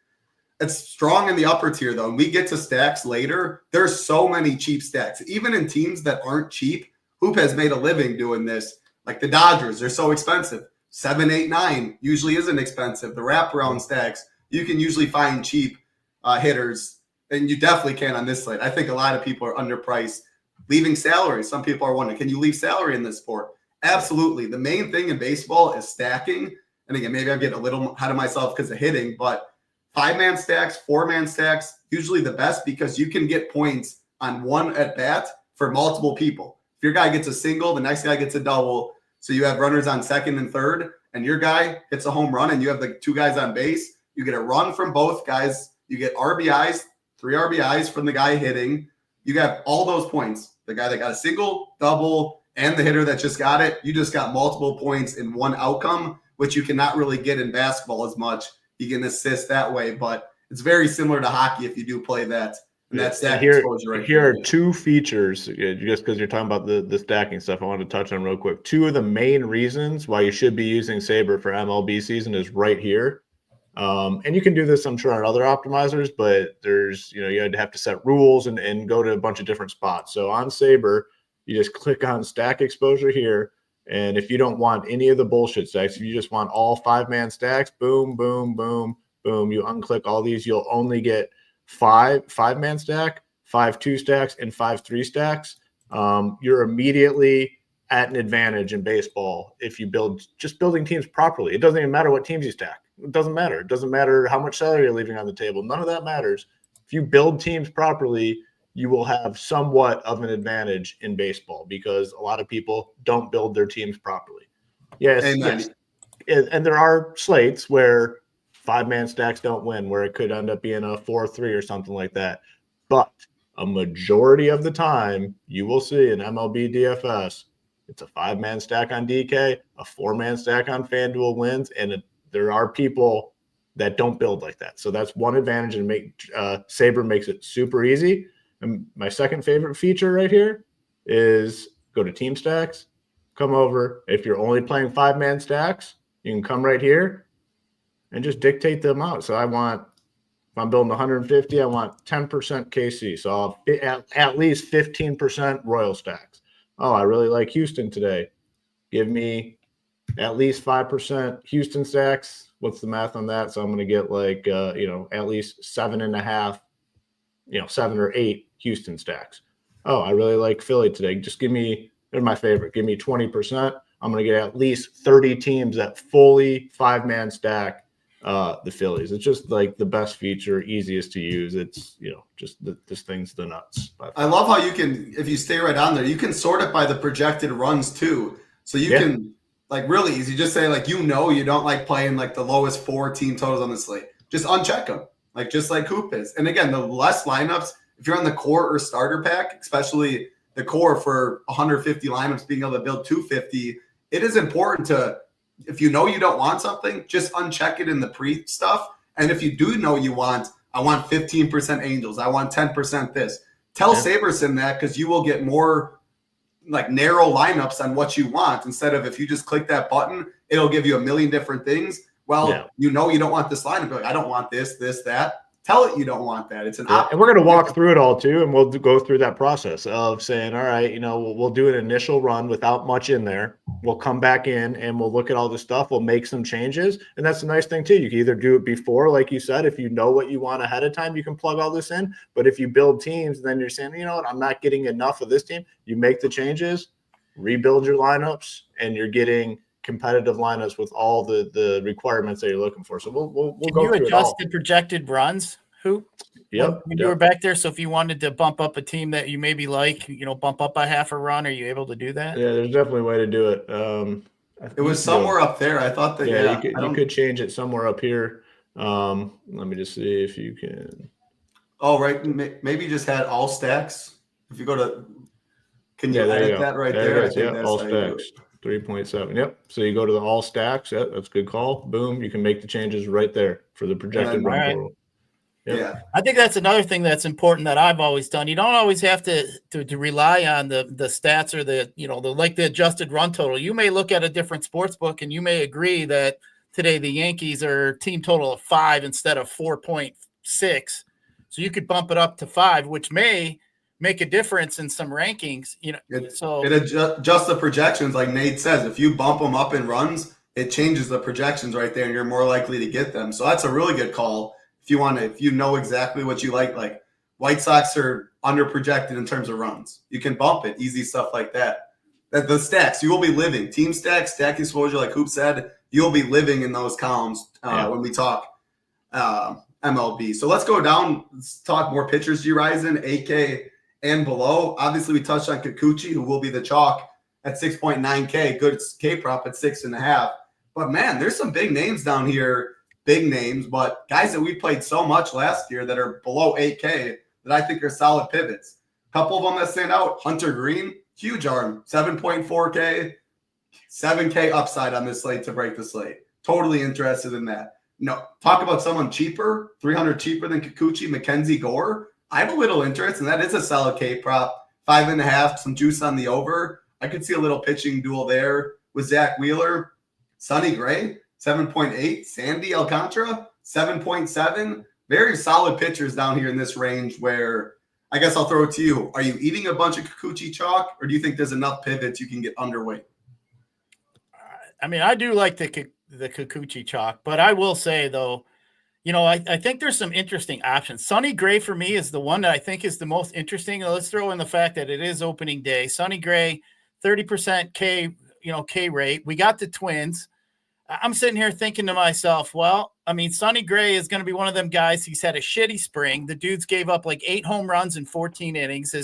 It's strong in the upper tier, though. And we get to stacks later. There's so many cheap stacks. Even in teams that aren't cheap, Hoop has made a living doing this. Like the Dodgers, they're so expensive. 7, 8, 9 usually isn't expensive. The wraparound stacks, you can usually find cheap hitters, and you definitely can on this slate. I think a lot of people are underpriced. Leaving salary. Some people are wondering, can you leave salary in this sport? Absolutely. The main thing in baseball is stacking. And again, maybe I'm getting a little ahead of myself because of hitting, but 5-man stacks, 4-man stacks, usually the best because you can get points on one at bat for multiple people. If your guy gets a single, the next guy gets a double. So you have runners on second and third, and your guy hits a home run, and you have the 2 guys on base. You get a run from both guys. You get RBIs, 3 RBIs from the guy hitting. You have all those points. The guy that got a single, double, and the hitter that just got it. You just got multiple points in one outcome, which you cannot really get in basketball as much. You can assist that way, but it's very similar to hockey if you do play that. And that's that exposure right
here. Here are 2 features, just because you're talking about the stacking stuff, I want to touch on real quick. 2 of the main reasons why you should be using Saber for MLB season is right here. And you can do this, I'm sure, on other optimizers, but there's, you had to have to set rules and go to a bunch of different spots. So on Saber, you just click on stack exposure here. And if you don't want any of the bullshit stacks, if you just want all 5-man stacks, boom, boom, boom, boom, you unclick all these, you'll only get 5-man stack, 5 2 stacks, and 5 3 stacks. You're immediately at an advantage in baseball if you building teams properly. It doesn't even matter what teams you stack. It doesn't matter. It doesn't matter how much salary you're leaving on the table. None of that matters. If you build teams properly, you will have somewhat of an advantage in baseball because a lot of people don't build their teams properly. Yes. And there are slates where 5-man stacks don't win, where it could end up being a 4-3 or something like that. But a majority of the time, you will see in MLB DFS, it's a 5-man stack on DK, a 4-man stack on FanDuel wins, and there are people that don't build like that. So that's one advantage, and Saber makes it super easy. And my second favorite feature right here is go to team stacks, come over. If you're only playing 5-man stacks, you can come right here and just dictate the amount. So if I'm building 150, I want 10% KC. So I'll at least 15% Royal stacks. Oh, I really like Houston today. Give me at least 5% Houston stacks. What's the math on that? So I'm going to get like, at least 7.5, 7 or 8 Houston stacks. Oh, I really like Philly today. Just they're my favorite. Give me 20%. I'm going to get at least 30 teams that fully 5-man stack the Phillies. It's just like the best feature, easiest to use. It's, this thing's the nuts.
I love how you can, if you stay right on there, you can sort it by the projected runs too. So you can, like, really easy, just say, like, you don't like playing like the lowest 4 team totals on the slate. Just uncheck them, just like Hoop is. And again, the less lineups, if you're on the core or starter pack, especially the core for 150 lineups, being able to build 250, it is important to, if you don't want something, just uncheck it in the pre stuff. And if you do I want 15% Angels, I want 10% this. Tell Sabersim that, because you will get more like narrow lineups on what you want, instead of, if you just click that button, it'll give you a million different things. Well, you don't want this lineup. Like, I don't want this, that. Tell it you don't want that. It's an option.
And we're going to walk through it all too, and we'll go through that process of saying, all right, we'll do an initial run without much in there. We'll come back in and we'll look at all the stuff. We'll make some changes. And that's the nice thing too. You can either do it before, like you said, if you know what you want ahead of time, you can plug all this in. But if you build teams, then you're saying, I'm not getting enough of this team. You make the changes, rebuild your lineups, and you're getting competitive lineups with all the requirements that you're looking for. So we'll go through it all.
You adjusted projected runs, Hoop?
Yep.
When you were back there, so if you wanted to bump up a team that you maybe like, bump up by half a run, are you able to do that?
Yeah, there's definitely a way to do it.
It was somewhere up there. I thought that.
Yeah, you could change it somewhere up here. Let me just see if you can.
Oh, right. Maybe just had all stacks. If you go to, can you edit that right there?
I think that's all stacks. 3.7. Yep. So you go to the all stacks. Yep, that's a good call. Boom. You can make the changes right there for the projected run total.
Yeah.
I think that's another thing that's important that I've always done. You don't always have to rely on the stats or the adjusted run total. You may look at a different sports book and you may agree that today the Yankees are team total of 5 instead of 4.6. So you could bump it up to 5, which may make a difference in some rankings. It
adjusts the projections, like Nate says. If you bump them up in runs, it changes the projections right there, and you're more likely to get them. So that's a really good call. If you know exactly what you like White Sox are under projected in terms of runs. You can bump it, easy stuff like that. The stacks, you will be living. Team stacks, stack exposure, like Hoop said, you'll be living in those columns when we talk MLB. So let's go down, let's talk more pitchers, Gyiraszin, AK, and below. Obviously, we touched on Kikuchi, who will be the chalk at 6.9K, good K prop at 6.5. But man, there's some big names down here. Big names, but guys that we played so much last year that are below 8K that I think are solid pivots. A couple of them that stand out. Hunter Green, huge arm, 7.4K, 7K upside on this slate to break the slate. Totally interested in that. No, talk about someone cheaper, 300 cheaper than Kikuchi, Mackenzie Gore. I have a little interest, and that is a solid K prop, 5.5, some juice on the over. I could see a little pitching duel there with Zach Wheeler, Sonny Gray. 7.8, Sandy Alcantara, 7.7. Very solid pitchers down here in this range where I guess I'll throw it to you. Are you eating a bunch of Kikuchi chalk, or do you think there's enough pivots you can get underweight?
I mean, I do like the Kikuchi chalk, but I will say, though, I think there's some interesting options. Sonny Gray, for me, is the one that I think is the most interesting. Let's throw in the fact that it is opening day. Sonny Gray, 30% K rate. We got the Twins. I'm sitting here thinking to myself, well, I mean, Sonny Gray is going to be one of them guys. He's had a shitty spring. The dude's gave up like 8 home runs in 14 innings.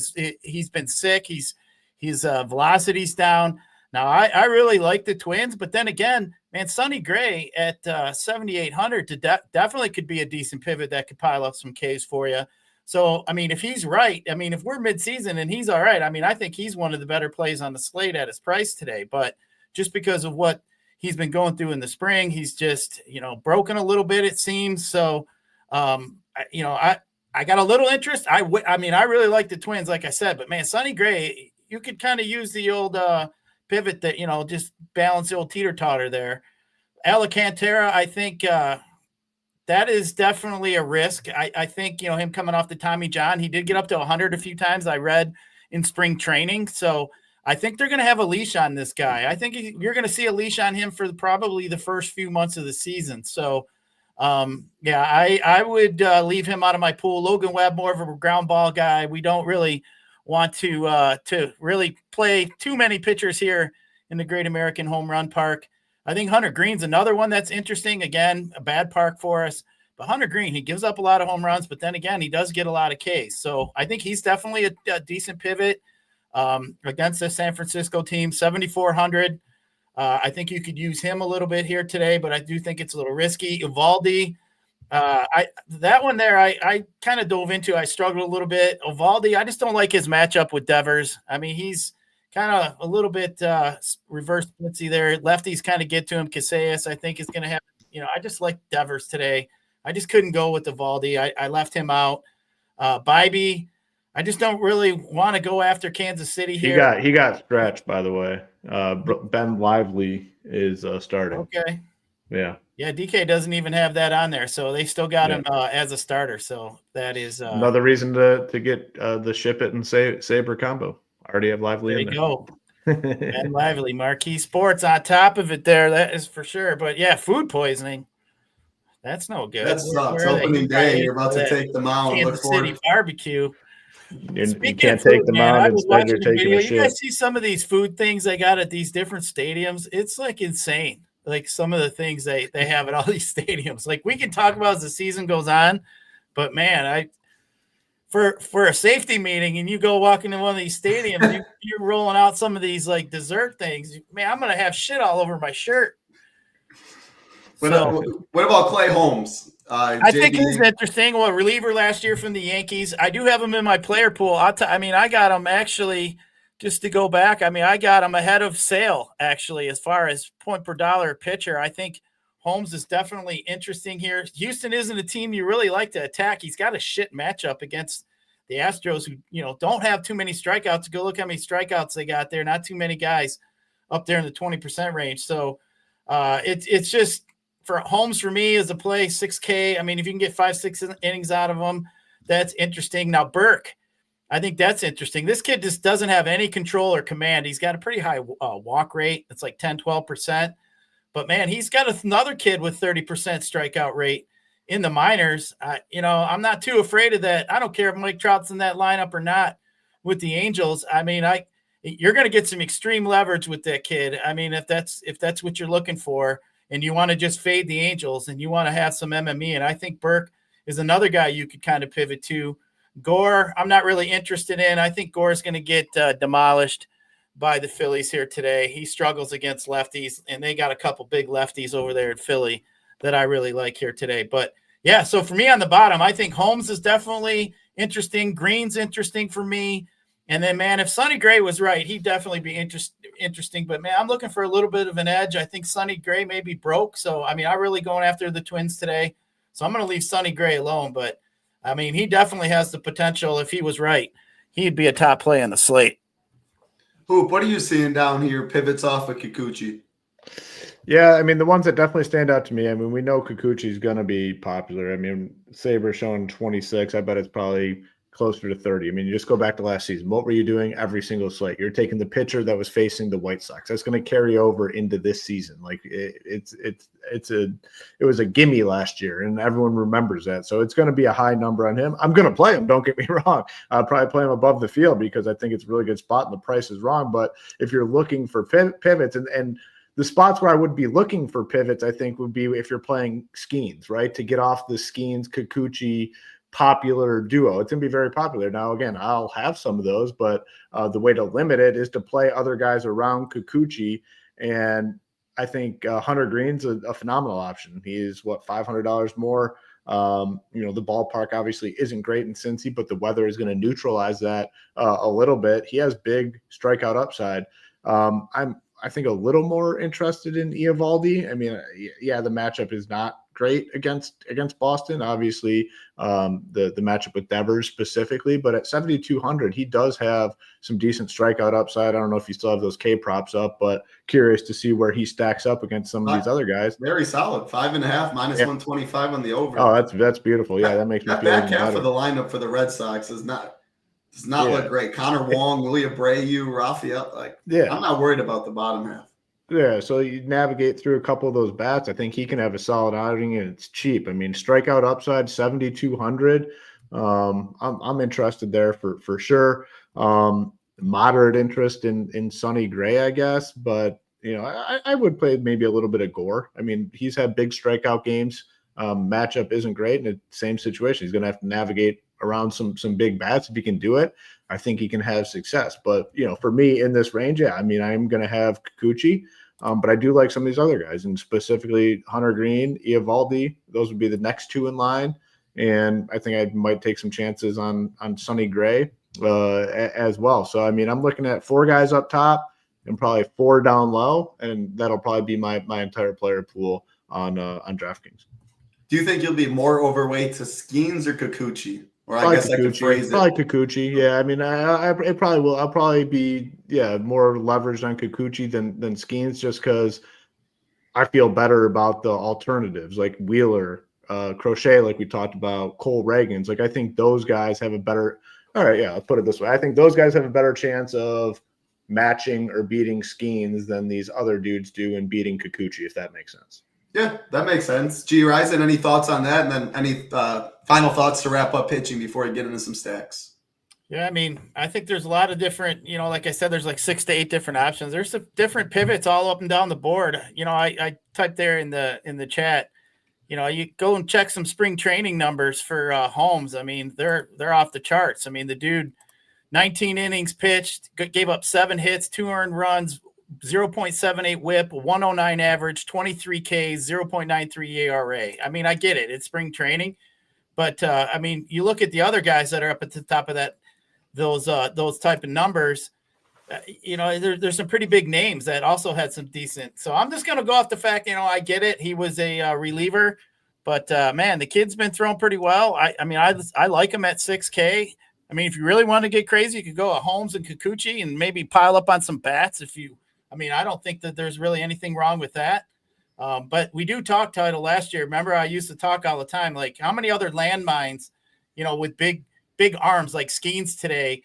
He's been sick. His velocity's down. Now, I really like the Twins, but then again, man, Sonny Gray at 7,800 definitely could be a decent pivot that could pile up some Ks for you. So, I mean, if he's right, I mean, if we're midseason and he's all right, I mean, I think he's one of the better plays on the slate at his price today. But just because of what he's been going through in the spring, he's just, broken a little bit, it seems. So, I got a little interest. I really like the Twins, like I said, but man, Sonny Gray, you could kind of use the old pivot that, just balance the old teeter-totter there. Alcantara, I think that is definitely a risk. I think, him coming off the Tommy John, he did get up to 100 a few times, I read in spring training. So I think they're going to have a leash on this guy. I think you're going to see a leash on him for probably the first few months of the season. So, I would leave him out of my pool. Logan Webb, more of a ground ball guy. We don't really want to really play too many pitchers here in the Great American Home Run Park. I think Hunter Green's another one that's interesting. Again, a bad park for us. But Hunter Green, he gives up a lot of home runs, but then again, he does get a lot of Ks. So I think he's definitely a decent pivot. Against the San Francisco team, 7,400. I think you could use him a little bit here today, but I do think it's a little risky. Evaldi, that one there, I kind of dove into. I struggled a little bit. Evaldi, I just don't like his matchup with Devers. I mean, he's kind of a little bit reverse splitsy there. Lefties kind of get to him. Casillas, I think, is going to have. I just like Devers today. I just couldn't go with Evaldi. I left him out. Bybee, I just don't really want to go after Kansas City here.
He got scratched, by the way. Ben Lively is starting.
Okay.
Yeah.
Yeah, DK doesn't even have that on there, so they still got him as a starter. So that is
another reason to get the SHIPIT and Saber combo. I already have Lively in there.
There you go. Ben Lively, Marquee Sports on top of it there. That is for sure. But yeah, food poisoning. That's no good.
That sucks. Opening day, you're about to take the mound.
Kansas City barbecue.
You can't take the mound. Instead, you're taking a shit.
You guys see some of these food things they got at these different stadiums? It's like insane. Like some of the things they have at all these stadiums. Like we can talk about as the season goes on, but man, for a safety meeting and you go walk into one of these stadiums, you're rolling out some of these like dessert things. Man, I'm gonna have shit all over my shirt.
What about Clay Holmes?
I think he's interesting. Well, reliever last year from the Yankees. I do have him in my player pool. I got him actually, just to go back. I mean, I got him ahead of Sale, actually, as far as point per dollar pitcher. I think Holmes is definitely interesting here. Houston isn't a team you really like to attack. He's got a shit matchup against the Astros, who, don't have too many strikeouts. Go look how many strikeouts they got there. Not too many guys up there in the 20% range. So it's just for Holmes, for me, as a play, 6K. I mean, if you can get 5-6 innings out of him, that's interesting. Now, Burke, I think that's interesting. This kid just doesn't have any control or command. He's got a pretty high walk rate. It's like 10-12%. But, man, he's got another kid with 30% strikeout rate in the minors. I'm not too afraid of that. I don't care if Mike Trout's in that lineup or not with the Angels. I mean, you're going to get some extreme leverage with that kid. I mean, if that's what you're looking for and you want to just fade the Angels and you want to have some MME, and I think Burke is another guy you could kind of pivot to. Gore, I'm not really interested in. I think Gore is going to get demolished by the Phillies here today. He struggles against lefties, and they got a couple big lefties over there at Philly that I really like here today. But, yeah, so for me on the bottom, I think Holmes is definitely interesting. Green's interesting for me. And then, man, if Sonny Gray was right, he'd definitely be interesting. But, man, I'm looking for a little bit of an edge. I think Sonny Gray may be broke. So, I mean, I'm really going after the Twins today. So I'm going to leave Sonny Gray alone. But, I mean, he definitely has the potential. If he was right, he'd be a top play on the slate.
Hoop, what are you seeing down here? Pivots off of Kikuchi.
Yeah, I mean, the ones that definitely stand out to me, I mean, we know Kikuchi's going to be popular. I mean, Saber showing 26. I bet it's probably closer to 30. I mean, you just go back to last season. What were you doing every single slate? You're taking the pitcher that was facing the White Sox. That's going to carry over into this season. Like it was a gimme last year, and everyone remembers that. So it's going to be a high number on him. I'm going to play him. Don't get me wrong. I'll probably play him above the field because I think it's a really good spot and the price is wrong. But if you're looking for pivots and the spots where I would be looking for pivots, I think would be if you're playing Skeens, right? To get off the Skeens, Kikuchi, popular duo. It's going to be very popular. Now, again, I'll have some of those, but the way to limit it is to play other guys around Kikuchi. And I think Hunter Green's a phenomenal option. He is, $500 more. The ballpark obviously isn't great in Cincy, but the weather is going to neutralize that a little bit. He has big strikeout upside. I think a little more interested in Eovaldi. I mean, yeah, the matchup is not great against Boston. Obviously, the matchup with Devers specifically, but at 7,200, he does have some decent strikeout upside. I don't know if you still have those K props up, but curious to see where he stacks up against some of these other guys.
Very solid, 5.5 minus 125 on the over.
Oh, that's beautiful. Yeah, that makes me feel
back half
better.
of the lineup for the Red Sox does not look great. Connor Wong, Willie Abreu, Rafael. I'm not worried about the bottom half.
Yeah, so you navigate through a couple of those bats. I think he can have a solid outing, and it's cheap. I mean, strikeout upside 7,200. I'm interested there for sure. Moderate interest in Sonny Gray, I guess, but I would play maybe a little bit of Gore. I mean, he's had big strikeout games. Matchup isn't great in the same situation. He's going to have to navigate around some big bats. If he can do it, I think he can have success. But for me in this range, I mean, I'm going to have Kikuchi. But I do like some of these other guys, and specifically Hunter Green, Eovaldi. Those would be the next two in line. And I think I might take some chances on Sonny Gray as well. So, I mean, I'm looking at 4 guys up top and probably 4 down low, and that'll probably be my entire player pool on DraftKings.
Do you think you'll be more overweight to Skeens or Kikuchi? Or I guess Kikuchi. I could phrase it.
Probably Kikuchi. Yeah, I mean, it probably will. I'll probably be more leveraged on Kikuchi than Skeens, just because I feel better about the alternatives like Wheeler, Crochet, like we talked about, Cole Reagans. Like I think those guys have a better. All right, yeah, I'll put it this way. I think those guys have a better chance of matching or beating Skeens than these other dudes do in beating Kikuchi, if that makes sense.
Yeah, that makes sense. Gyiraszin, any thoughts on that? And then any final thoughts to wrap up pitching before we get into some stacks?
Yeah, I mean, I think there's a lot of different, like I said, there's like 6 to 8 different options. There's some different pivots all up and down the board. I typed there in the chat, you go and check some spring training numbers for Holmes. I mean, they're off the charts. I mean, the dude, 19 innings pitched, gave up 7 hits, 2 earned runs, 0.78 whip, 109 average, 23 Ks, 0.93 ERA. I mean, I get it. It's spring training. But, I mean, you look at the other guys that are up at the top of those type of numbers. there's some pretty big names that also had some decent. So I'm just going to go off the fact, I get it. He was a reliever, but man, the kid's been throwing pretty well. I like him at 6K. I mean, if you really want to get crazy, you could go at Holmes and Kikuchi and maybe pile up on some bats. I don't think that there's really anything wrong with that. But we do talk title last year. Remember, I used to talk all the time, like how many other landmines, with big arms like Skeens today,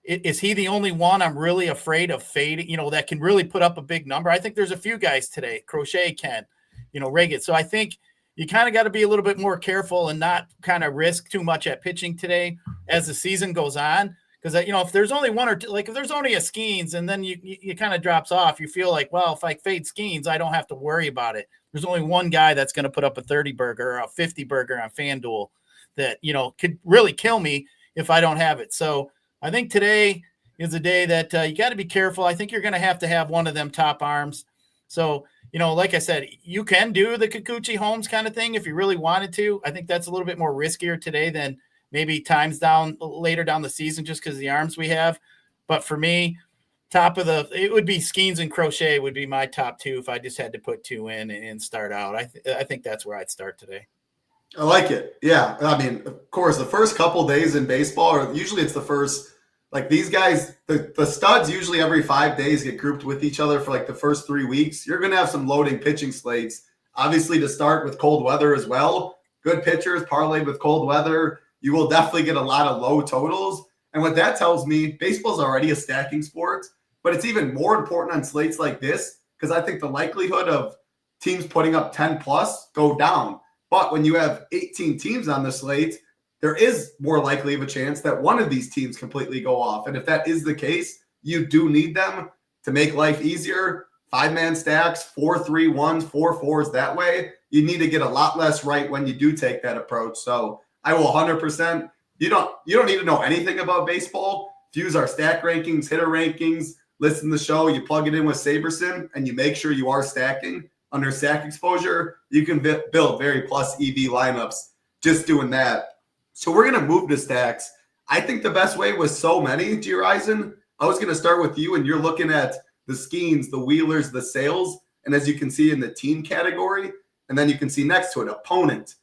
is he the only one I'm really afraid of fading, that can really put up a big number? I think there's a few guys today, Crochet can, Reagan. So I think you kind of got to be a little bit more careful and not kind of risk too much at pitching today as the season goes on. Because, if there's only one or two, like if there's only a Skeens and then you kind of drops off, you feel like, well, if I fade Skeens, I don't have to worry about it. There's only one guy that's going to put up a 30 burger or a 50 burger on FanDuel that, could really kill me if I don't have it. So I think today is a day that you got to be careful. I think you're going to have one of them top arms. So, like I said, you can do the Kikuchi Holmes kind of thing if you really wanted to. I think that's a little bit more riskier today than maybe times down later down the season just because of the arms we have. But for me, it would be Skeens and Crochet would be my top two if I just had to put two in and start out. I think that's where I'd start today.
I like it. Yeah. I mean, of course, the first couple days in baseball, or usually it's the first, like these guys, the studs usually every 5 days get grouped with each other for like the first 3 weeks. You're going to have some loading pitching slates, obviously to start with cold weather as well. Good pitchers parlayed with cold weather. You will definitely get a lot of low totals. And what that tells me, baseball's already a stacking sport, but it's even more important on slates like this because I think the likelihood of teams putting up 10 plus go down. But when you have 18 teams on the slate, there is more likely of a chance that one of these teams completely go off. And if that is the case, you do need them to make life easier. 5-man stacks, 4-3-1s, 4-4s that way. You need to get a lot less right when you do take that approach. So I will 100%. You don't need to know anything about baseball. Use our stack rankings, hitter rankings, listen to the show, you plug it in with Sabersim, and you make sure you are stacking under stack exposure. You can build very plus EV lineups just doing that. So we're going to move to stacks. I think the best way was so many, Gyiraszin. I was going to start with you, and you're looking at the Skeens, the Wheelers, the Sales, and as you can see in the team category, and then you can see next to it, opponent.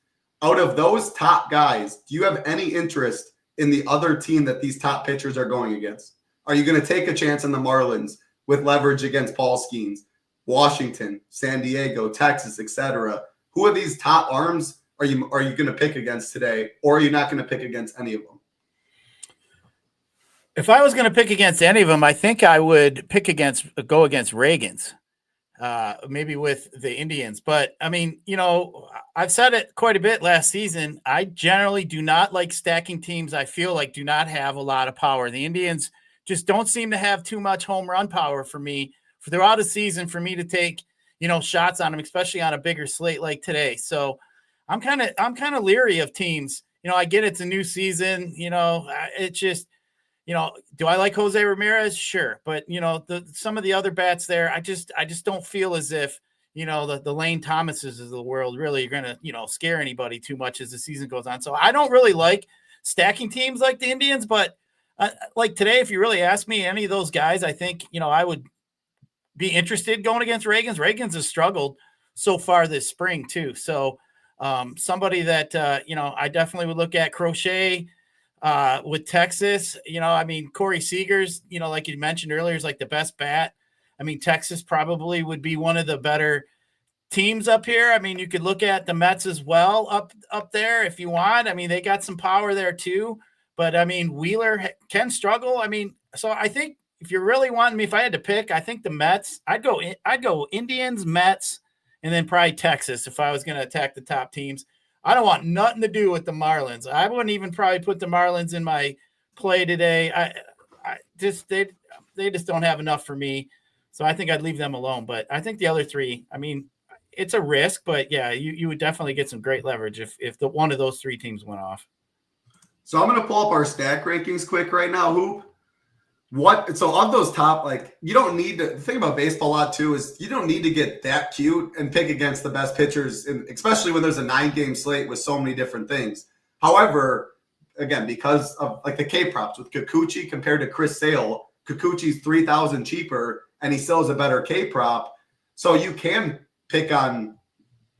Out of those top guys, do you have any interest in the other team that these top pitchers are going against? Are you going to take a chance on the Marlins with leverage against Paul Skeens, Washington, San Diego, Texas, etc.? Who are these top arms are you going to pick against today, or are you not going to pick against any of them?
If I was going to pick against any of them, I think I would go against Reagan's, maybe with the Indians. But I mean, I've said it quite a bit last season. I generally do not like stacking teams I feel like do not have a lot of power. The Indians just don't seem to have too much home run power for me throughout a season for me to take, shots on them, especially on a bigger slate like today. So I'm kind of leery of teams. I get it's a new season, it's just, do I like Jose Ramirez? Sure. But, some of the other bats there, I just don't feel as if, the Lane Thomases of the world really are going to, scare anybody too much as the season goes on. So I don't really like stacking teams like the Indians, but like today, if you really ask me any of those guys, I think, I would be interested going against Reagan's. Reagan's has struggled so far this spring too. So somebody that, I definitely would look at. Crochet with Texas, Corey Seager's, like you mentioned earlier, is like the best bat. Texas probably would be one of the better teams up here. You could look at the Mets as well up there if you want. they got some power there too, but Wheeler can struggle. So I think if you're really wanting me, if I had to pick, I think the Mets, I'd go Indians, Mets, and then probably Texas if I was going to attack the top teams. I don't want nothing to do with the Marlins. I wouldn't even probably put the Marlins in my play today. They just don't have enough for me. So I think I'd leave them alone. But I think the other three, it's a risk, but yeah, you would definitely get some great leverage if one of those three teams went off.
So I'm going to pull up our stack rankings quick right now. So of those top, you don't need to, the thing about baseball a lot too is you don't need to get that cute and pick against the best pitchers, especially when there's a 9-game slate with so many different things. However, again, because of the K props with Kikuchi compared to Chris Sale, Kikuchi's 3,000 cheaper, and he still has a better K prop. So you can pick on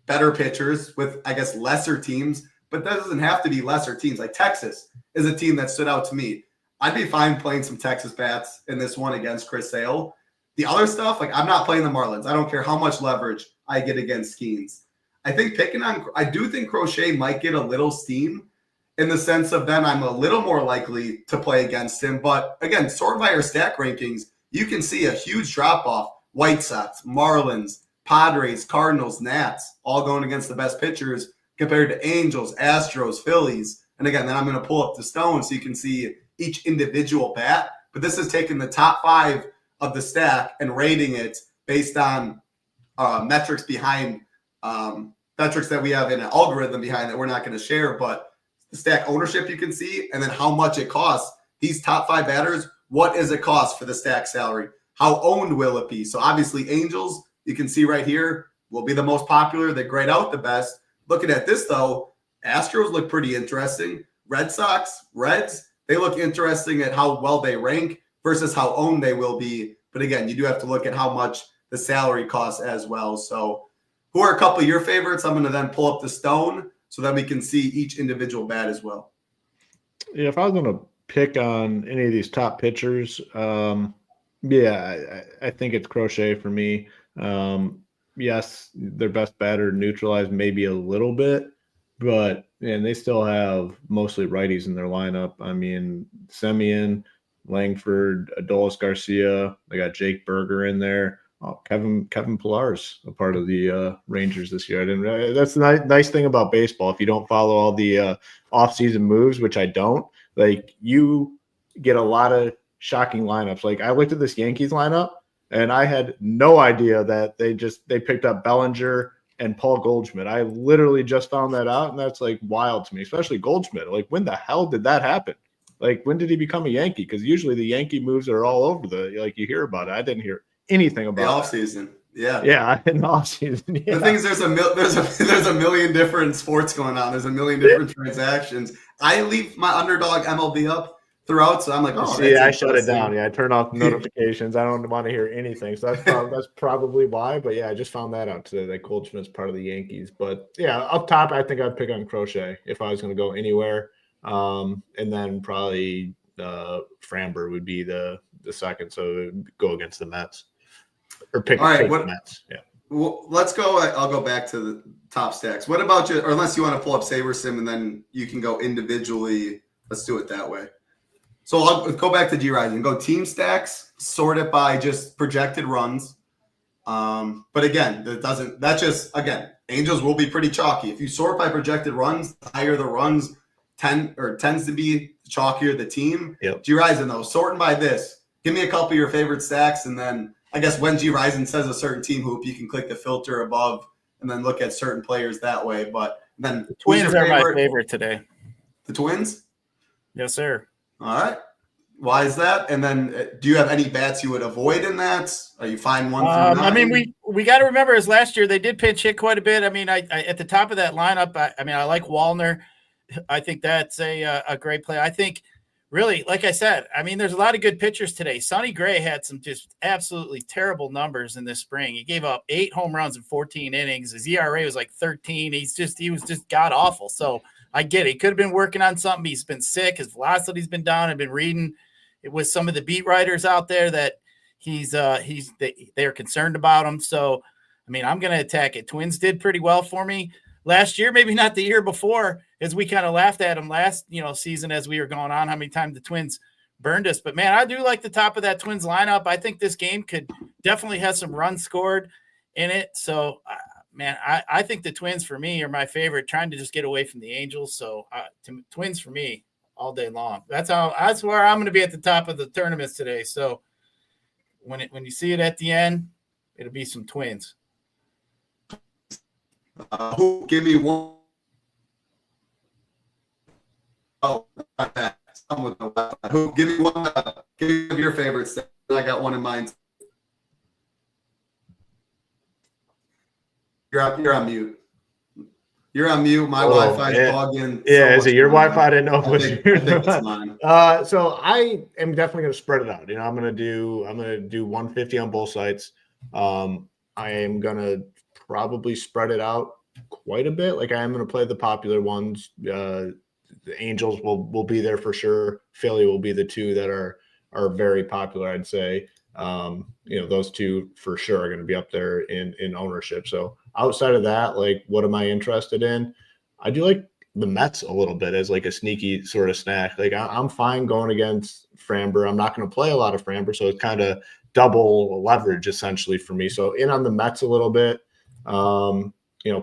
better pitchers with, I guess, lesser teams, but that doesn't have to be lesser teams. Like Texas is a team that stood out to me. I'd be fine playing some Texas bats in this one against Chris Sale. The other stuff, like I'm not playing the Marlins. I don't care how much leverage I get against Skeens. I do think Crochet might get a little steam in the sense of then I'm a little more likely to play against him. But again, sort by our stack rankings, you can see a huge drop off. White Sox, Marlins, Padres, Cardinals, Nats, all going against the best pitchers compared to Angels, Astros, Phillies. And again, then I'm going to pull up the stone so you can see each individual bat. But this is taking the top 5 of the stack and rating it based on metrics behind metrics that we have in an algorithm behind that we're not going to share, but the stack ownership you can see, and then how much it costs. These top 5 batters, what is it cost for the stack salary? How owned will it be? So obviously Angels, you can see right here, will be the most popular. They grade out the best. Looking at this though, Astros look pretty interesting. Red Sox, Reds, they look interesting at how well they rank versus how owned they will be. But again, you do have to look at how much the salary costs as well. So who are a couple of your favorites? I'm going to then pull up the stone so that we can see each individual bat as well.
Yeah, if I was going to pick on any of these top pitchers, I think it's Crochet for me. Yes, their best batter neutralized maybe a little bit, but they still have mostly righties in their lineup. I mean, Semien, Langford, Adolis Garcia, they got Jake Berger in there. Oh, Kevin Pillar's a part of the Rangers this year. I didn't realize. That's the nice thing about baseball. If you don't follow all the offseason moves, which I don't, like you get a lot of shocking lineups. Like I looked at this Yankees lineup and I had no idea that they picked up Bellinger and Paul Goldschmidt. I literally just found that out, and that's like wild to me, especially Goldschmidt. Like when the hell did that happen? Like when did he become a Yankee? Because usually the Yankee moves are all over you hear about it. I didn't hear anything about
the offseason. Yeah,
in the offseason. Yeah.
The thing is, there's a million different sports going on. There's a million different transactions. I leave my underdog MLB up throughout, so I'm like,
I shut it down. Yeah, I turn off notifications. I don't want to hear anything. So that's probably why. But yeah, I just found that out today that Goldschmidt's part of the Yankees. But yeah, up top, I think I'd pick on Crochet if I was going to go anywhere. And then probably Framber would be the second. So go against the Mets. Or pick the Mets. Yeah.
Well, let's go. I'll go back to the top stacks. What about you? Or unless you want to pull up Sabersim and then you can go individually. Let's do it that way. So I'll go back to Gyiraszin. Go team stacks, sort it by just projected runs. But again, Angels will be pretty chalky. If you sort by projected runs, the higher the runs tends to be the chalkier the team.
Yep.
Gyiraszin though, sorting by this. Give me a couple of your favorite stacks, and then I guess when Gyiraszin says a certain team hoop, you can click the filter above and then look at certain players that way. But then
the Twins are my favorite today.
The Twins?
Yes, sir.
All right. Why is that? And then do you have any bats you would avoid in that? Are you fine 1 through 9?
I mean, we got to remember as last year they did pinch hit quite a bit. I mean, I at the top of that lineup, I like Wallner. I think that's a great play. I think really, like I said, I mean, there's a lot of good pitchers today. Sonny Gray had some just absolutely terrible numbers in this spring. He gave up 8 home runs in 14 innings. His ERA was like 13. He was just god awful. So I get it. He could have been working on something. He's been sick. His velocity's been down. I've been reading it with some of the beat writers out there that they're concerned about him. So, I mean, I'm going to attack it. Twins did pretty well for me last year, maybe not the year before, as we kind of laughed at them last, season as we were going on, how many times the Twins burned us. But man, I do like the top of that Twins lineup. I think this game could definitely have some runs scored in it. So, man, I think the Twins for me are my favorite, trying to just get away from the Angels. So Twins for me all day long. That's where I'm going to be at the top of the tournaments today. So when you see it at the end, it'll be some Twins.
Give me one. Oh, give me one. Give me your favorites. I got one in mind. You're on mute. You're on mute. My Wi-Fi is bugging.
Yeah, is it your Wi-Fi? I didn't know if it was yours.
I think it's mine.
So I am definitely going to spread it out. I'm going to do 150 on both sides. I am going to probably spread it out quite a bit. Like I am going to play the popular ones. The Angels will be there for sure. Philly will be the two that are very popular, I'd say. Those two for sure are going to be up there in ownership. So outside of that, like, what am I interested in? I do like the Mets a little bit as like a sneaky sort of snack. Like I'm fine going against Framber. I'm not going to play a lot of Framber, so it's kind of double leverage essentially for me. So in on the Mets a little bit.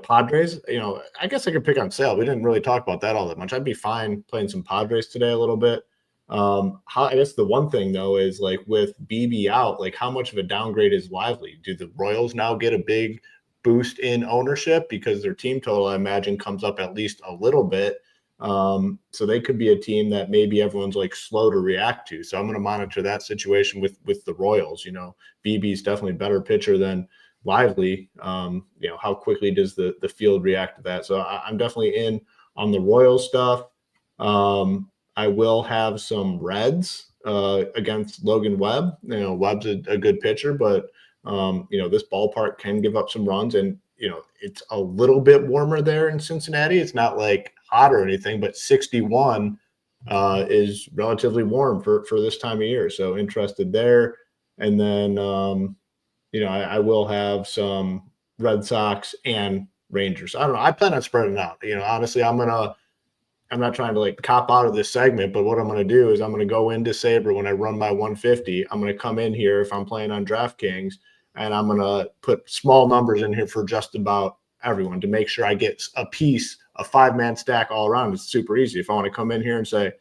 Padres, I guess I could pick on Sale. We didn't really talk about that all that much. I'd be fine playing some Padres today a little bit. I guess the one thing though is like with BB out, like how much of a downgrade is Lively? Do the Royals now get a big boost in ownership because their team total, I imagine, comes up at least a little bit? So they could be a team that maybe everyone's like slow to react to. So I'm going to monitor that situation with the Royals. BB's definitely a better pitcher than Lively. How quickly does the field react to that? So I'm definitely in on the Royals stuff. I will have some Reds against Logan Webb. Webb's a good pitcher, but this ballpark can give up some runs, and it's a little bit warmer there in Cincinnati. It's not like hot or anything, but 61 is relatively warm for this time of year. So interested there. And then I will have some Red Sox and Rangers. I don't know. I plan on spreading out. Honestly, I'm not trying to like cop out of this segment, but what I'm going to do is I'm going to go into Saber when I run my 150. I'm going to come in here if I'm playing on DraftKings, and I'm going to put small numbers in here for just about everyone to make sure I get a piece, a 5-man stack all around. It's super easy. If I want to come in here and say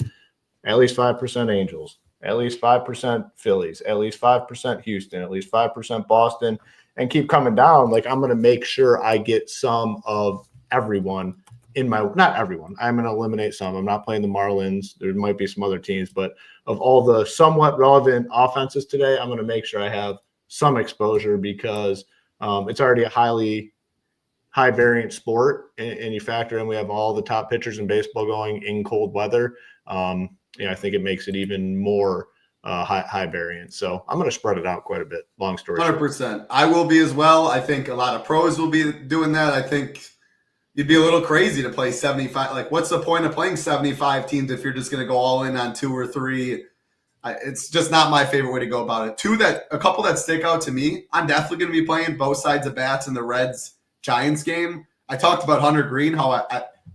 at least 5% Angels, at least 5% Phillies, at least 5% Houston, at least 5% Boston, and keep coming down, like I'm going to make sure I get some of everyone not everyone. I'm going to eliminate some. I'm not playing the Marlins. There might be some other teams, but of all the somewhat relevant offenses today, I'm going to make sure I have some exposure because it's already a high variant sport, and you factor in we have all the top pitchers in baseball going in cold weather. I think it makes it even more high variance. So I'm going to spread it out quite a bit. Long story
100%. I will be as well. I think a lot of pros will be doing that. I think you'd be a little crazy to play 75. Like, what's the point of playing 75 teams if you're just going to go all in on 2 or 3? It's just not my favorite way to go about it. A couple that stick out to me, I'm definitely going to be playing both sides of bats in the Reds-Giants game. I talked about Hunter Green,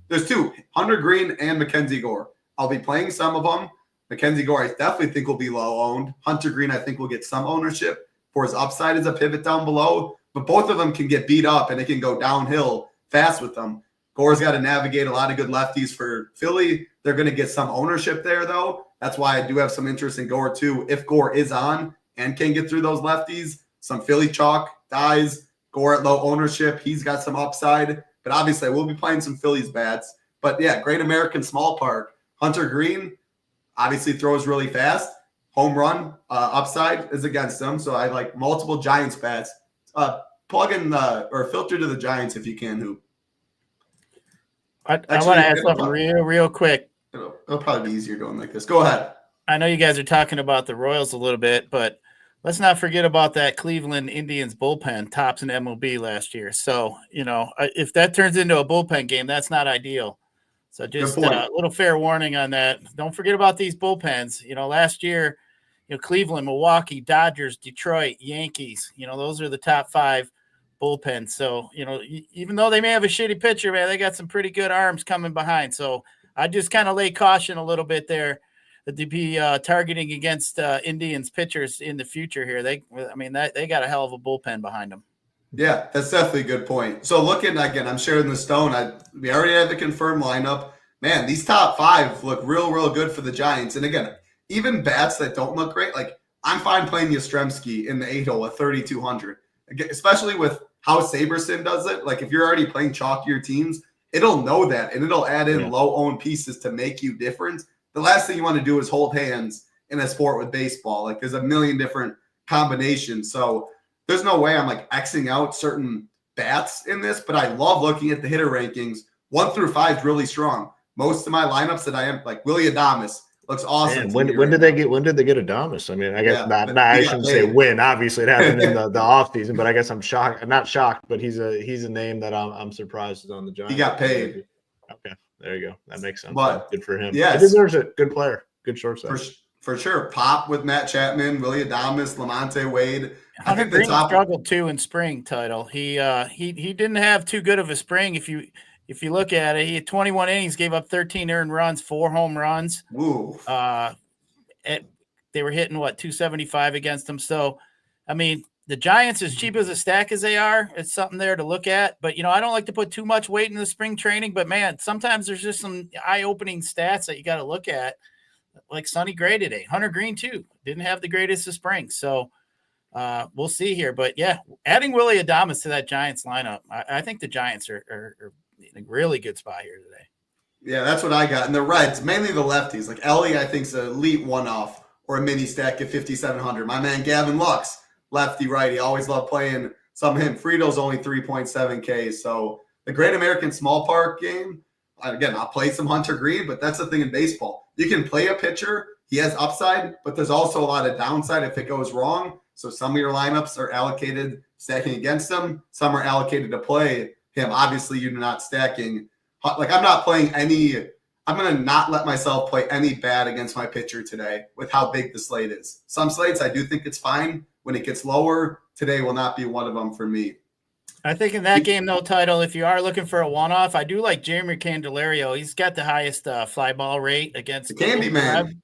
there's 2, Hunter Green and Mackenzie Gore. I'll be playing some of them. Mackenzie Gore, I definitely think will be low owned. Hunter Green, I think will get some ownership for his upside as a pivot down below, but both of them can get beat up and it can go downhill fast with them. Gore's got to navigate a lot of good lefties for Philly. They're going to get some ownership there, though. That's why I do have some interest in Gore, too. If Gore is on and can get through those lefties, some Philly chalk dies. Gore at low ownership. He's got some upside. But obviously, I will be playing some Phillies bats. But, yeah, Great American Small Park. Hunter Green obviously throws really fast. Home run upside is against them. So I like multiple Giants bats. Plug in or filter to the Giants if you can, Hoop.
I want to ask something real quick.
It'll probably be easier going like this. Go ahead.
I know you guys are talking about the Royals a little bit, but let's not forget about that Cleveland Indians bullpen, tops in MLB last year. So, if that turns into a bullpen game, that's not ideal. So just a little fair warning on that. Don't forget about these bullpens. Last year, Cleveland, Milwaukee, Dodgers, Detroit, Yankees, those are the top 5 bullpens. So, even though they may have a shitty pitcher, man, they got some pretty good arms coming behind. So I just kind of lay caution a little bit there that they be targeting against Indians pitchers in the future here. They got a hell of a bullpen behind them.
Yeah, that's definitely a good point. So looking again, I'm sharing the stone. We already have the confirmed lineup. Man, these top 5 look real good for the Giants. And again, even bats that don't look great, like I'm fine playing Yastrzemski in the 8-hole at 3,200, especially with how Sabersim does it. Like if you're already playing chalkier teams, it'll know that and it'll add in low-owned pieces to make you different. The last thing you want to do is hold hands in a sport with baseball. Like there's a million different combinations. So there's no way I'm like Xing out certain bats in this, but I love looking at the hitter rankings, 1 through 5 is really strong. Most of my lineups that I am like Willie Adames looks awesome.
Man, when did they get Adames? I mean, I guess I shouldn't say when. Obviously, it happened in the off season, but I guess I'm shocked. I'm not shocked, but he's a name that I'm surprised is on the Giants.
He got paid.
Okay, there you go. That makes sense.
But
good for him.
Yes,
he deserves it. Good player. Good shortstop.
For sure. Pop with Matt Chapman, Willie Adames, Lamonte Wade.
Hunter Green struggled too in spring. Title. He didn't have too good of a spring. If you look at it, he had 21 innings, gave up 13 earned runs, 4 home runs.
Ooh.
They were hitting 275 against him. So, I mean, the Giants, as cheap as a stack as they are, it's something there to look at. But I don't like to put too much weight in the spring training. But man, sometimes there's just some eye-opening stats that you got to look at. Like Sonny Gray today, Hunter Green too, didn't have the greatest of spring. So we'll see here. But yeah, adding Willie Adames to that Giants lineup, I think the Giants are in a really good spot here today.
Yeah, that's what I got. And the Reds, mainly the lefties. Like Ellie, I think is an elite one-off or a mini stack at 5,700. My man Gavin Lux, lefty righty, always love playing some of him. Frito's only 3.7K. So the Great American Small Park game. Again, I'll play some Hunter Green, but that's the thing in baseball. You can play a pitcher. He has upside, but there's also a lot of downside if it goes wrong. So some of your lineups are allocated stacking against him. Some are allocated to play him. Obviously, you're not stacking. Like I'm not playing any. I'm going to not let myself play any bad against my pitcher today with how big the slate is. Some slates, I do think it's fine. When it gets lower, today will not be one of them for me.
I think in that game, though, Title, if you are looking for a one-off, I do like Jeremy Candelario. He's got the highest fly ball rate against
the Candyman.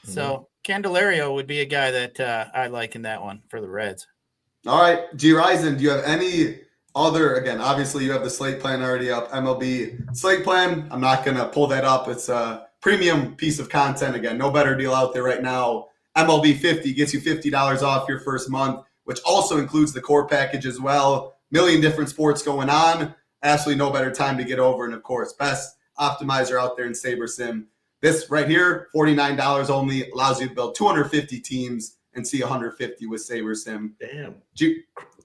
So Candelario would be a guy that I like in that one for the Reds.
All right, Gyiraszin, do you have any other, again, obviously you have the slate plan already up, MLB slate plan. I'm not going to pull that up. It's a premium piece of content. Again, no better deal out there right now. MLB 50 gets you $50 off your first month, which also includes the core package as well. Million different sports going on. Absolutely no better time to get over. And, of course, best optimizer out there in Sabersim. This right here, $49 only, allows you to build 250 teams and see 150 with Sabersim.
Damn.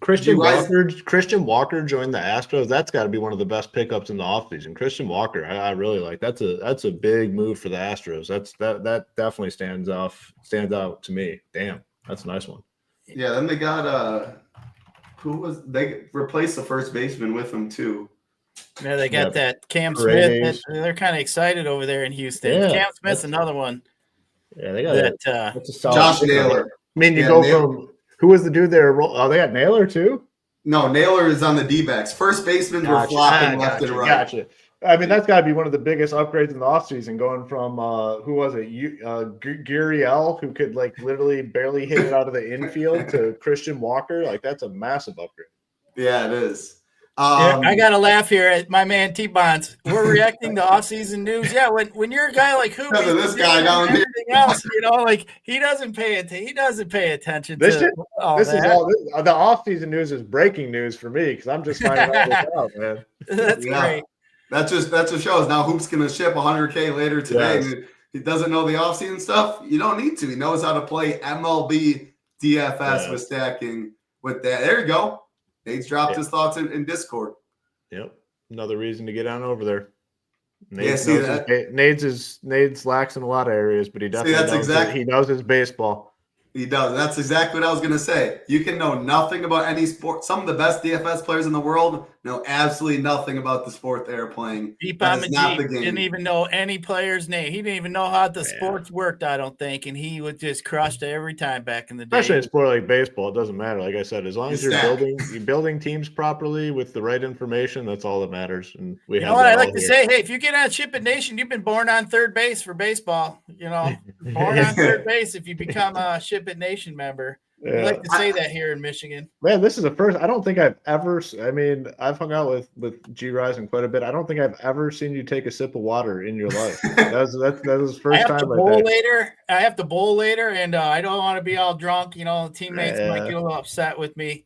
Christian Walker joined the Astros. That's got to be one of the best pickups in the offseason. Christian Walker, I really like. That's a big move for the Astros. That definitely stands out to me. Damn, that's a nice one.
Yeah, then they got they replaced the first baseman with him too.
Yeah, they got that Cam Smith. They're kind of excited over there in Houston. Yeah, Cam Smith's another one.
Yeah, they got that. That's a solid
Josh Naylor.
I mean, from who was the dude there? Oh, they got Naylor too?
No, Naylor is on the D-backs. First basemen were flopping left and right.
Gotcha. I mean, that's got to be one of the biggest upgrades in the offseason, going from who was it? Gurriel, who could literally barely hit it out of the infield, to Christian Walker. That's a massive upgrade.
Yeah, it is.
I got to laugh here at my man T-Bonds. We're reacting to off-season news. Yeah, when you're a guy like Hoop,
this guy down here,
else, he doesn't pay attention to all that.
The off-season news is breaking news for me because I'm just finding all this out, man.
That's great.
That's what shows. Now Hoop's going to ship 100K later today. Yes. And he doesn't know the offseason stuff. You don't need to. He knows how to play MLB DFS with stacking with that. There you go. Nate's dropped his thoughts in Discord.
Yep. Another reason to get on over there. Nate's lax in a lot of areas, but he definitely he knows his baseball.
He does. That's exactly what I was going to say. You can know nothing about any sport. Some of the best DFS players in the world know absolutely nothing about the sport they're playing.
Deep didn't even know any player's name. He didn't even know how the sports worked, I don't think, and he would just crush it every time back in the day.
Especially in a sport like baseball, it doesn't matter. Like I said, as long as you're building teams properly with the right information, that's all that matters. And we have.
What I like to say, hey, if you get on SHIPIT Nation, you've been born on third base for baseball. Born on third base if you become a SHIPIT Nation member. We like to say that here in Michigan.
Man, this is the first. I don't think I've ever. I mean, I've hung out with Gyiraszin quite a bit. I don't think I've ever seen you take a sip of water in your life. That was the first time.
I have to bowl later, and I don't want to be all drunk. Teammates might get a little upset with me.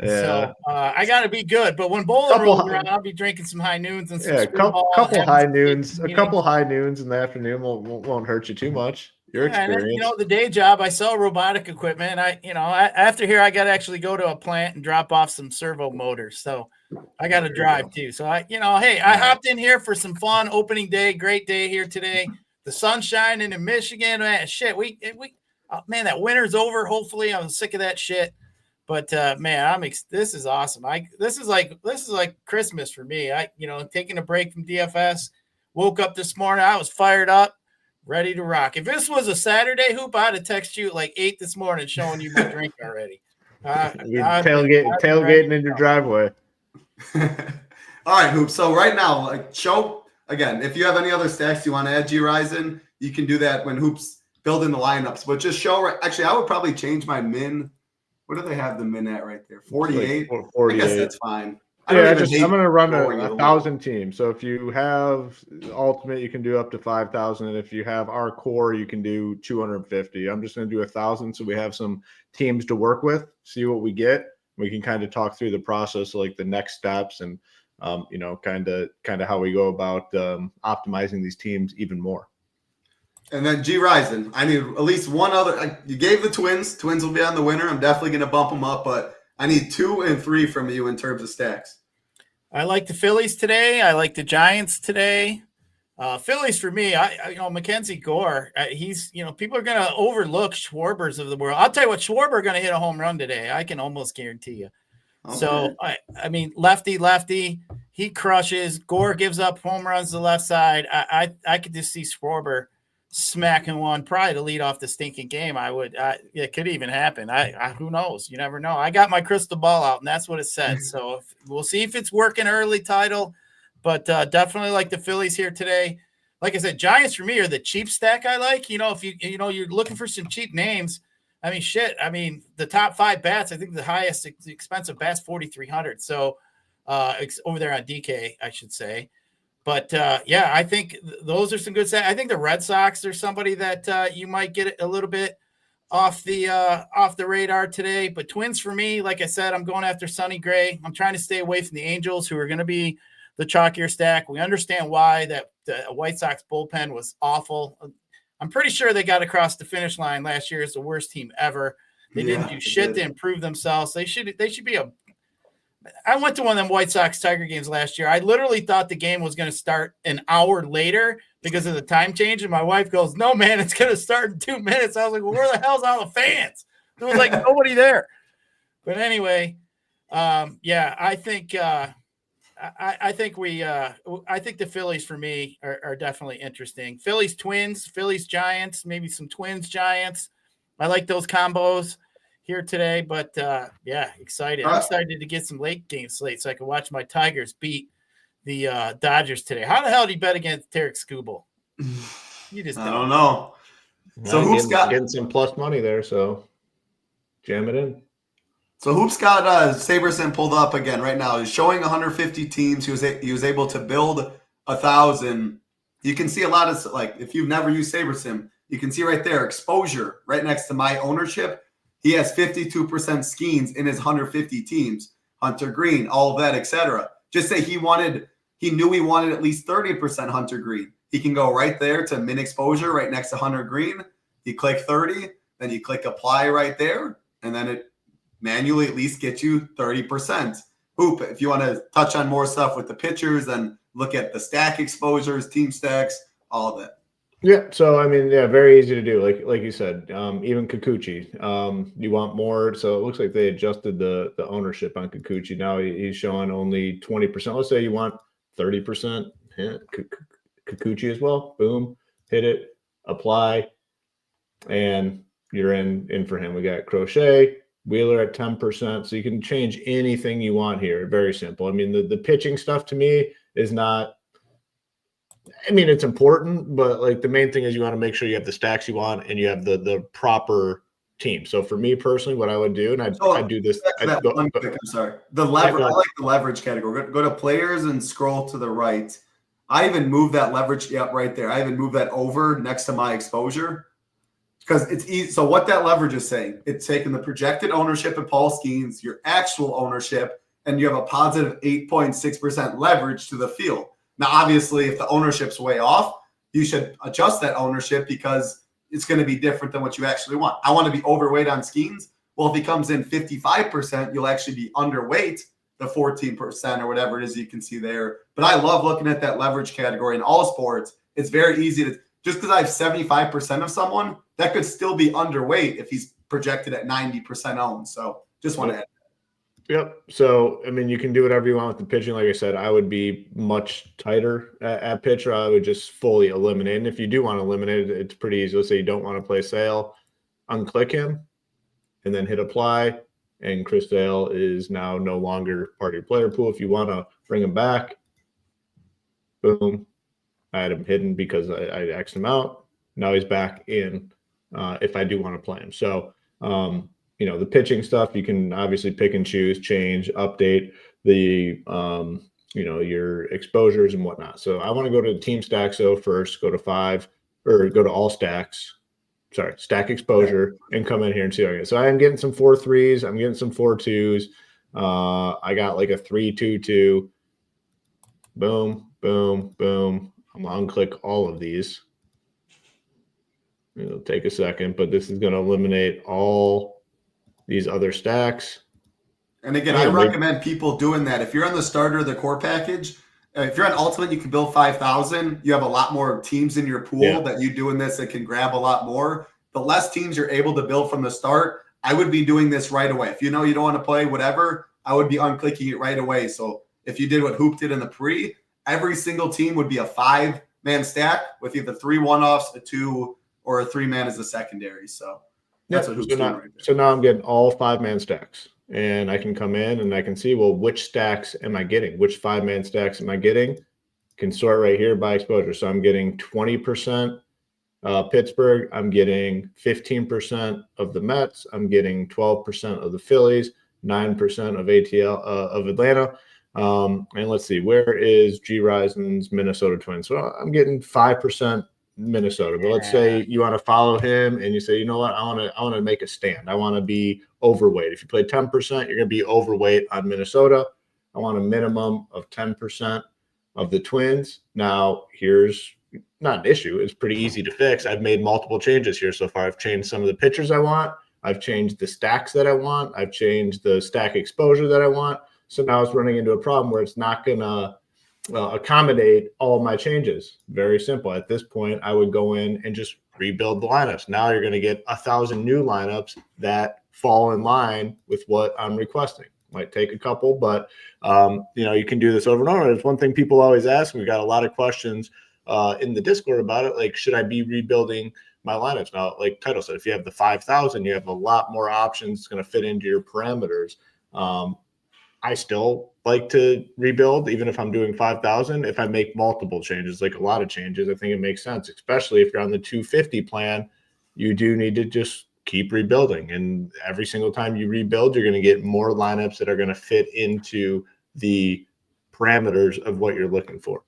Yeah. So I got to be good. But when bowling rolls around, I'll be drinking some high noons and some
couple high noons in the afternoon won't hurt you too much. Your
Yeah, and then,
experience.
the day job, I sell robotic equipment. After here, I got to actually go to a plant and drop off some servo motors. So I got to drive too. So hey, I hopped in here for some fun. Opening day, great day here today. The sun's shining in Michigan. Man, shit, man, that winter's over. Hopefully, I'm sick of that shit. But man, this is awesome. This is like Christmas for me. Taking a break from DFS. Woke up this morning, I was fired up. Ready to rock. If this was a Saturday hoop, I'd have texted you at like 8 this morning showing you my drink already.
You're tailgating in your driveway.
All right, Hoop. So right now, show again, if you have any other stacks you want to add Gyiraszin, you can do that when Hoop's building the lineups. But just actually, I would probably change my min. What do they have the min at right there? 48?
Like 48.
I guess that's fine.
I'm going to run a 1,000 team. So if you have ultimate, you can do up to 5,000. And if you have our core, you can do 250. I'm just going to do 1,000. So we have some teams to work with, see what we get. We can kind of talk through the process, like the next steps and, kind of how we go about optimizing these teams even more.
And then Gyiraszin, I need at least one other. You gave the Twins. Twins will be on the winner. I'm definitely going to bump them up, but I need 2 and 3 from you in terms of stacks.
I like the Phillies today. I like the Giants today. Phillies for me, Mackenzie Gore. He's, people are going to overlook Schwarbers of the world. I'll tell you what, Schwarber going to hit a home run today. I can almost guarantee you. Okay. So I mean, lefty, he crushes. Gore gives up home runs to the left side. I could just see Schwarber smacking one, probably to lead off the stinking game. It could even happen. Who knows? You never know. I got my crystal ball out, and that's what it said. So we'll see if it's working early title, but definitely like the Phillies here today. Like I said, Giants for me are the cheap stack I like. If you're looking for some cheap names, I mean, shit. I mean, the top 5 bats, I think the highest expensive bat's 4,300. So over there on DK, I should say. But I think those are some good stats. I think the Red Sox are somebody that you might get a little bit off the radar today. But Twins for me, like I said, I'm going after Sonny Gray. I'm trying to stay away from the Angels, who are going to be the chalkier stack. We understand why that the White Sox bullpen was awful. I'm pretty sure they got across the finish line last year as the worst team ever. They didn't do shit to improve themselves. They should be I went to one of them White Sox Tiger games last year. I literally thought the game was going to start an hour later because of the time change. And my wife goes, "No, man, it's going to start in 2 minutes." I was like, "Well, where the hell's all the fans?" There was like nobody there. But anyway, I think the Phillies for me are definitely interesting. Phillies Twins, Phillies Giants, maybe some Twins Giants. I like those combos here today, but excited. I'm excited to get some late game slate so I can watch my Tigers beat the Dodgers today. How the hell did you bet against Tarek Skubal? You just
don't know.
So Hoop's getting some plus money there, so jam it in.
So Hoop's got Sabersim pulled up again right now. He's showing 150 teams. He was able to build 1,000. You can see a lot of, like, if you've never used Sabersim, you can see right there exposure right next to my ownership. He has 52% schemes in his 150 teams. Hunter Green, all of that, etc. Just say he knew he wanted at least 30% Hunter Green. He can go right there to min exposure right next to Hunter Green. You click 30, then you click apply right there, and then it manually at least gets you 30%. Hoop, if you want to touch on more stuff with the pitchers and look at the stack exposures, team stacks, all of that.
Yeah, so I mean, very easy to do. Like you said, even Kikuchi. You want more, so it looks like they adjusted the ownership on Kikuchi. Now he's showing only 20%. Let's say you want 30%. Hit Kikuchi as well. Boom, hit it, apply, and you're in for him. We got Crochet, Wheeler at 10%, so you can change anything you want here. Very simple. I mean, the pitching stuff to me is not. I mean, it's important, but like the main thing is you want to make sure you have the stacks you want and you have the proper team. So for me personally, what I would do, and I do this.
I'm sorry. The leverage. I like the leverage category. Go to players and scroll to the right. I even moved that leverage right there. I even moved that over next to my exposure because it's easy. So what that leverage is saying, it's taking the projected ownership of Paul Skeens, your actual ownership, and you have a positive 8.6% leverage to the field. Now, obviously, if the ownership's way off, you should adjust that ownership because it's going to be different than what you actually want. I want to be overweight on Skeens. Well, if he comes in 55%, you'll actually be underweight the 14% or whatever it is you can see there. But I love looking at that leverage category in all sports. It's very easy to, just because I have 75% of someone, that could still be underweight if he's projected at 90% owned. So just want to add.
Yep. So, I mean, you can do whatever you want with the pitching. Like I said, I would be much tighter at pitcher. I would just fully eliminate. And if you do want to eliminate it, it's pretty easy. Let's say you don't want to play Sale, unclick him, and then hit apply. And Chris Sale is now no longer part of your player pool. If you want to bring him back, boom. I had him hidden because I X'd him out. Now he's back in if I do want to play him. So, the pitching stuff, you can obviously pick and choose, change, update the, your exposures and whatnot. So I want to go to team stacks. So first go to 5 or go to all stacks. Sorry, stack exposure and come in here and see what I get. So I am getting some 4-3s. I'm getting some 4-2s. I got like a 3-2-2. Boom, boom, boom. I'm going to unclick all of these. It'll take a second, but this is going to eliminate all these other stacks.
And again, I recommend people doing that. If you're on the starter, the core package, if you're on Ultimate, you can build 5,000. You have a lot more teams in your pool that you doing this that can grab a lot more. The less teams you're able to build from the start, I would be doing this right away. If you know you don't want to play whatever, I would be unclicking it right away. So if you did what Hoop did in the pre, every single team would be a 5-man stack with either 3 1-offs, a 2, or a 3-man as a secondary. So that's what Hoop's doing right there.
So now I'm getting all 5-man stacks. And I can come in and I can see, well, which stacks am I getting? Which 5-man stacks am I getting? Can sort right here by exposure. So I'm getting 20% Pittsburgh. I'm getting 15% of the Mets. I'm getting 12% of the Phillies, 9% of ATL of Atlanta. And let's see, where is Gyirashin's Minnesota Twins? So I'm getting 5% Minnesota. But let's say you want to follow him and you say, you know what, I want to make a stand. I want to be overweight. If you play 10%, you're going to be overweight on Minnesota. I want a minimum of 10% of the Twins. Now, here's not an issue. It's pretty easy to fix. I've made multiple changes here so far. I've changed some of the pitchers I want. I've changed the stacks that I want. I've changed the stack exposure that I want. So now it's running into a problem where it's not going to accommodate all of my changes. Very simple. At this point, I would go in and just rebuild the lineups. Now you're going to get 1,000 new lineups that fall in line with what I'm requesting. Might take a couple, but you can do this over and over. It's one thing people always ask. We've got a lot of questions in the Discord about it. Like, should I be rebuilding my lineups? Now, like Title said, if you have the 5,000, you have a lot more options. It's going to fit into your parameters. I still like to rebuild, even if I'm doing 5,000. If I make multiple changes, like a lot of changes, I think it makes sense, especially if you're on the 250 plan. You do need to just keep rebuilding. And every single time you rebuild, you're going to get more lineups that are going to fit into the parameters of what you're looking for.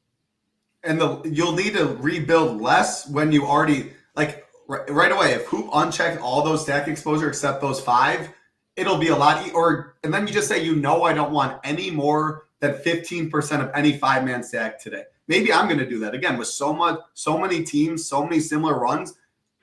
And you'll need to rebuild less when you already, like right away, if Hoop unchecked all those stack exposure except those 5, it'll be a lot and then you just say, I don't want any more than 15% of any 5-man stack today. Maybe I'm going to do that again with so many teams, so many similar runs.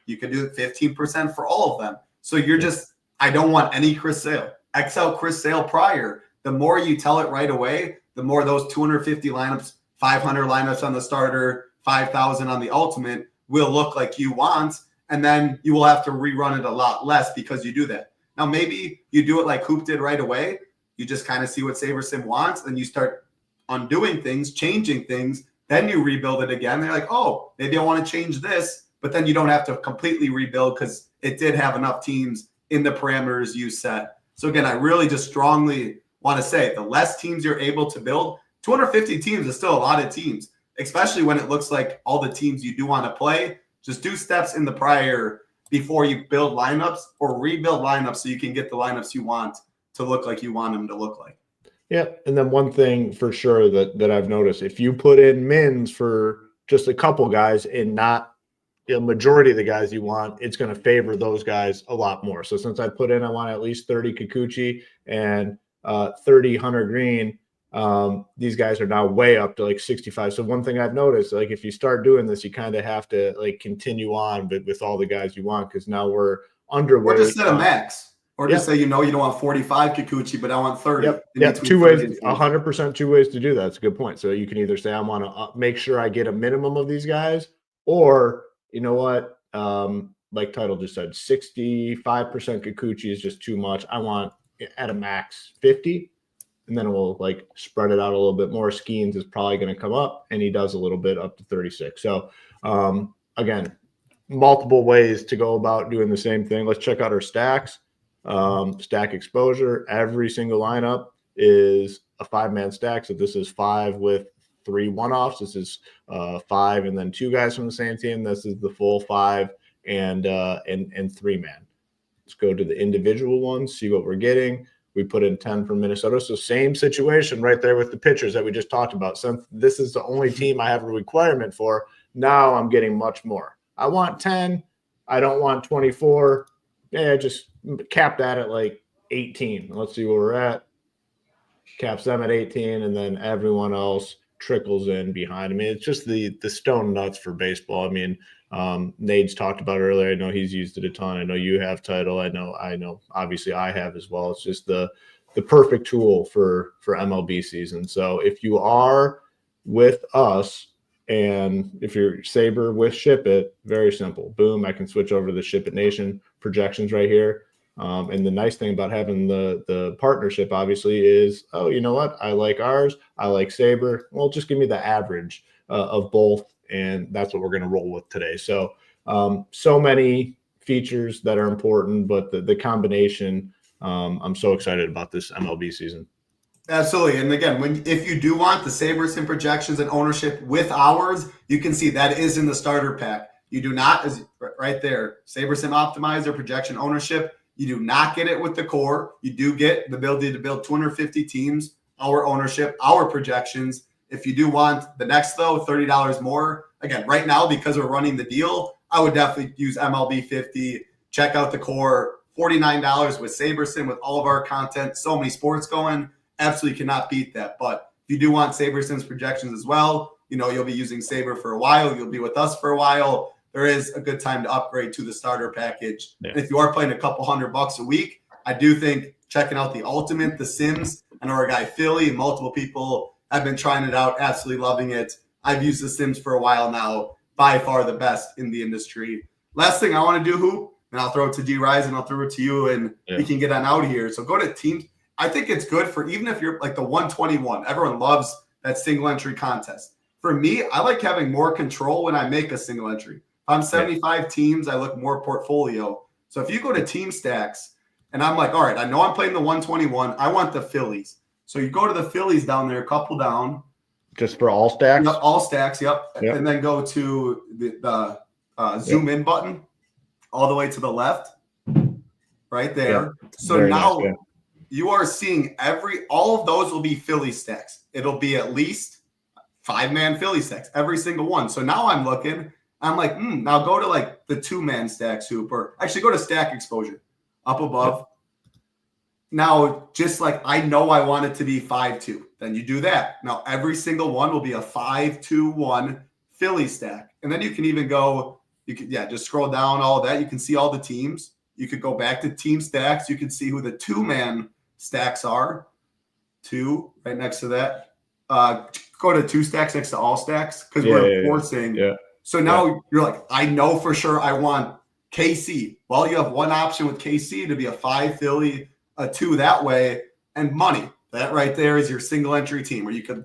You could do it 15% for all of them. So you're just, I don't want any Chris Sale. X out Chris Sale prior. The more you tell it right away, the more those 250 lineups, 500 lineups on the starter, 5,000 on the ultimate will look like you want. And then you will have to rerun it a lot less because you do that. Now, maybe you do it like Hoop did right away. You just kind of see what Sabersim wants, and you start undoing things, changing things. Then you rebuild it again. They're like, oh, maybe I want to change this, but then you don't have to completely rebuild because it did have enough teams in the parameters you set. So again, I really just strongly want to say the less teams you're able to build, 250 teams is still a lot of teams, especially when it looks like all the teams you do want to play. Just do steps in the prior before you build lineups or rebuild lineups so you can get the lineups you want to look like you want them to look like.
Yeah. And then one thing for sure that I've noticed, if you put in mins for just a couple guys and not the majority of the guys you want, it's going to favor those guys a lot more. So since I put in, I want at least 30 Kikuchi and 30 Hunter Green, these guys are now way up to like 65. So one thing I've noticed, like if you start doing this, you kind of have to like continue on with all the guys you want, because now we're underweight.
Or just set a max. Or just say, you don't want 45 Kikuchi, but I want 30.
Yep. 2 ways, 100% 2 ways to do that. It's a good point. So you can either say, I want to make sure I get a minimum of these guys, or you know what? Like Title just said, 65% Kikuchi is just too much. I want at a max 50, and then we'll like spread it out a little bit more. Skeens is probably going to come up, and he does a little bit up to 36. So again, multiple ways to go about doing the same thing. Let's check out our stacks. Stack exposure. Every single lineup is a 5-man stack. So this is 5 with 3 one-offs. This is 5 and then 2 guys from the same team. This is the full 5 and 3-man. Let's go to the individual ones, see what we're getting. We put in 10 from Minnesota. So same situation right there with the pitchers that we just talked about. Since this is the only team I have a requirement for, now I'm getting much more. I want 10. I don't want 24. Yeah, just cap that at like 18. Let's see where we're at. Caps them at 18, and then everyone else trickles in behind. I mean, it's just the stone nuts for baseball. I mean, Nade's talked about it earlier. I know he's used it a ton. I know you have Title. I know. Obviously, I have as well. It's just the perfect tool for MLB season. So if you are with us, and if you're Saber with SHIPIT, very simple. Boom, I can switch over to the SHIPIT Nation projections right here. And the nice thing about having the partnership, obviously, is, oh, you know what? I like ours. I like Saber. Well, just give me the average of both, and that's what we're going to roll with today. So, so many features that are important, but the combination, I'm so excited about this MLB season.
Absolutely. And again, if you do want the Sabersim projections and ownership with ours, you can see that is in the starter pack. You do not, as right there, Sabersim optimizer, projection ownership. You do not get it with the core. You do get the ability to build 250 teams, our ownership, our projections. If you do want the next, though, $30 more. Again, right now, because we're running the deal, I would definitely use MLB 50. Check out the core, $49 with Sabersim with all of our content. So many sports going. Absolutely cannot beat that. But if you do want Sabersim's projections as well, you'll be using Saber for a while. You'll be with us for a while. There is a good time to upgrade to the starter package. Yeah. And if you are playing a couple $100 a week, I do think checking out the Ultimate, the Sims. I know our guy Philly, multiple people have been trying it out, absolutely loving it. I've used the Sims for a while now. By far the best in the industry. Last thing I want to do, Hoop, and I'll throw it to Gyiraszin, I'll throw it to you, and we can get on out of here. So go to teams. I think it's good for, even if you're like the 121, everyone loves that single entry contest. For me, I like having more control when I make a single entry. If I'm 75 teams, I look more portfolio. So if you go to team stacks and I'm like, all right, I know I'm playing the 121. I want the Phillies. So you go to the Phillies down there, a couple down.
Just for all stacks?
Yep, all stacks, yep. And then go to the zoom in button all the way to the left, right there. Yep. So very now nice, you are seeing all of those will be Philly stacks. It'll be at least 5-man Philly stacks, every single one. So now I'm looking, I'm like, now go to like the 2-man stacks, Hoop, or actually go to stack exposure up above. Yep. Now, just like I know I want it to be 5-2, then you do that. Now, every single one will be a 5-2-1 Philly stack. And then you can even go, just scroll down all of that. You can see all the teams. You could go back to team stacks. You can see who the 2-man stacks are. 2 right next to that. Go to 2 stacks next to all stacks because we're forcing. Yeah. So now you're like, I know for sure I want KC. Well, you have one option with KC to be a 5 Philly, a 2 that way, and money. That right there is your single entry team where you could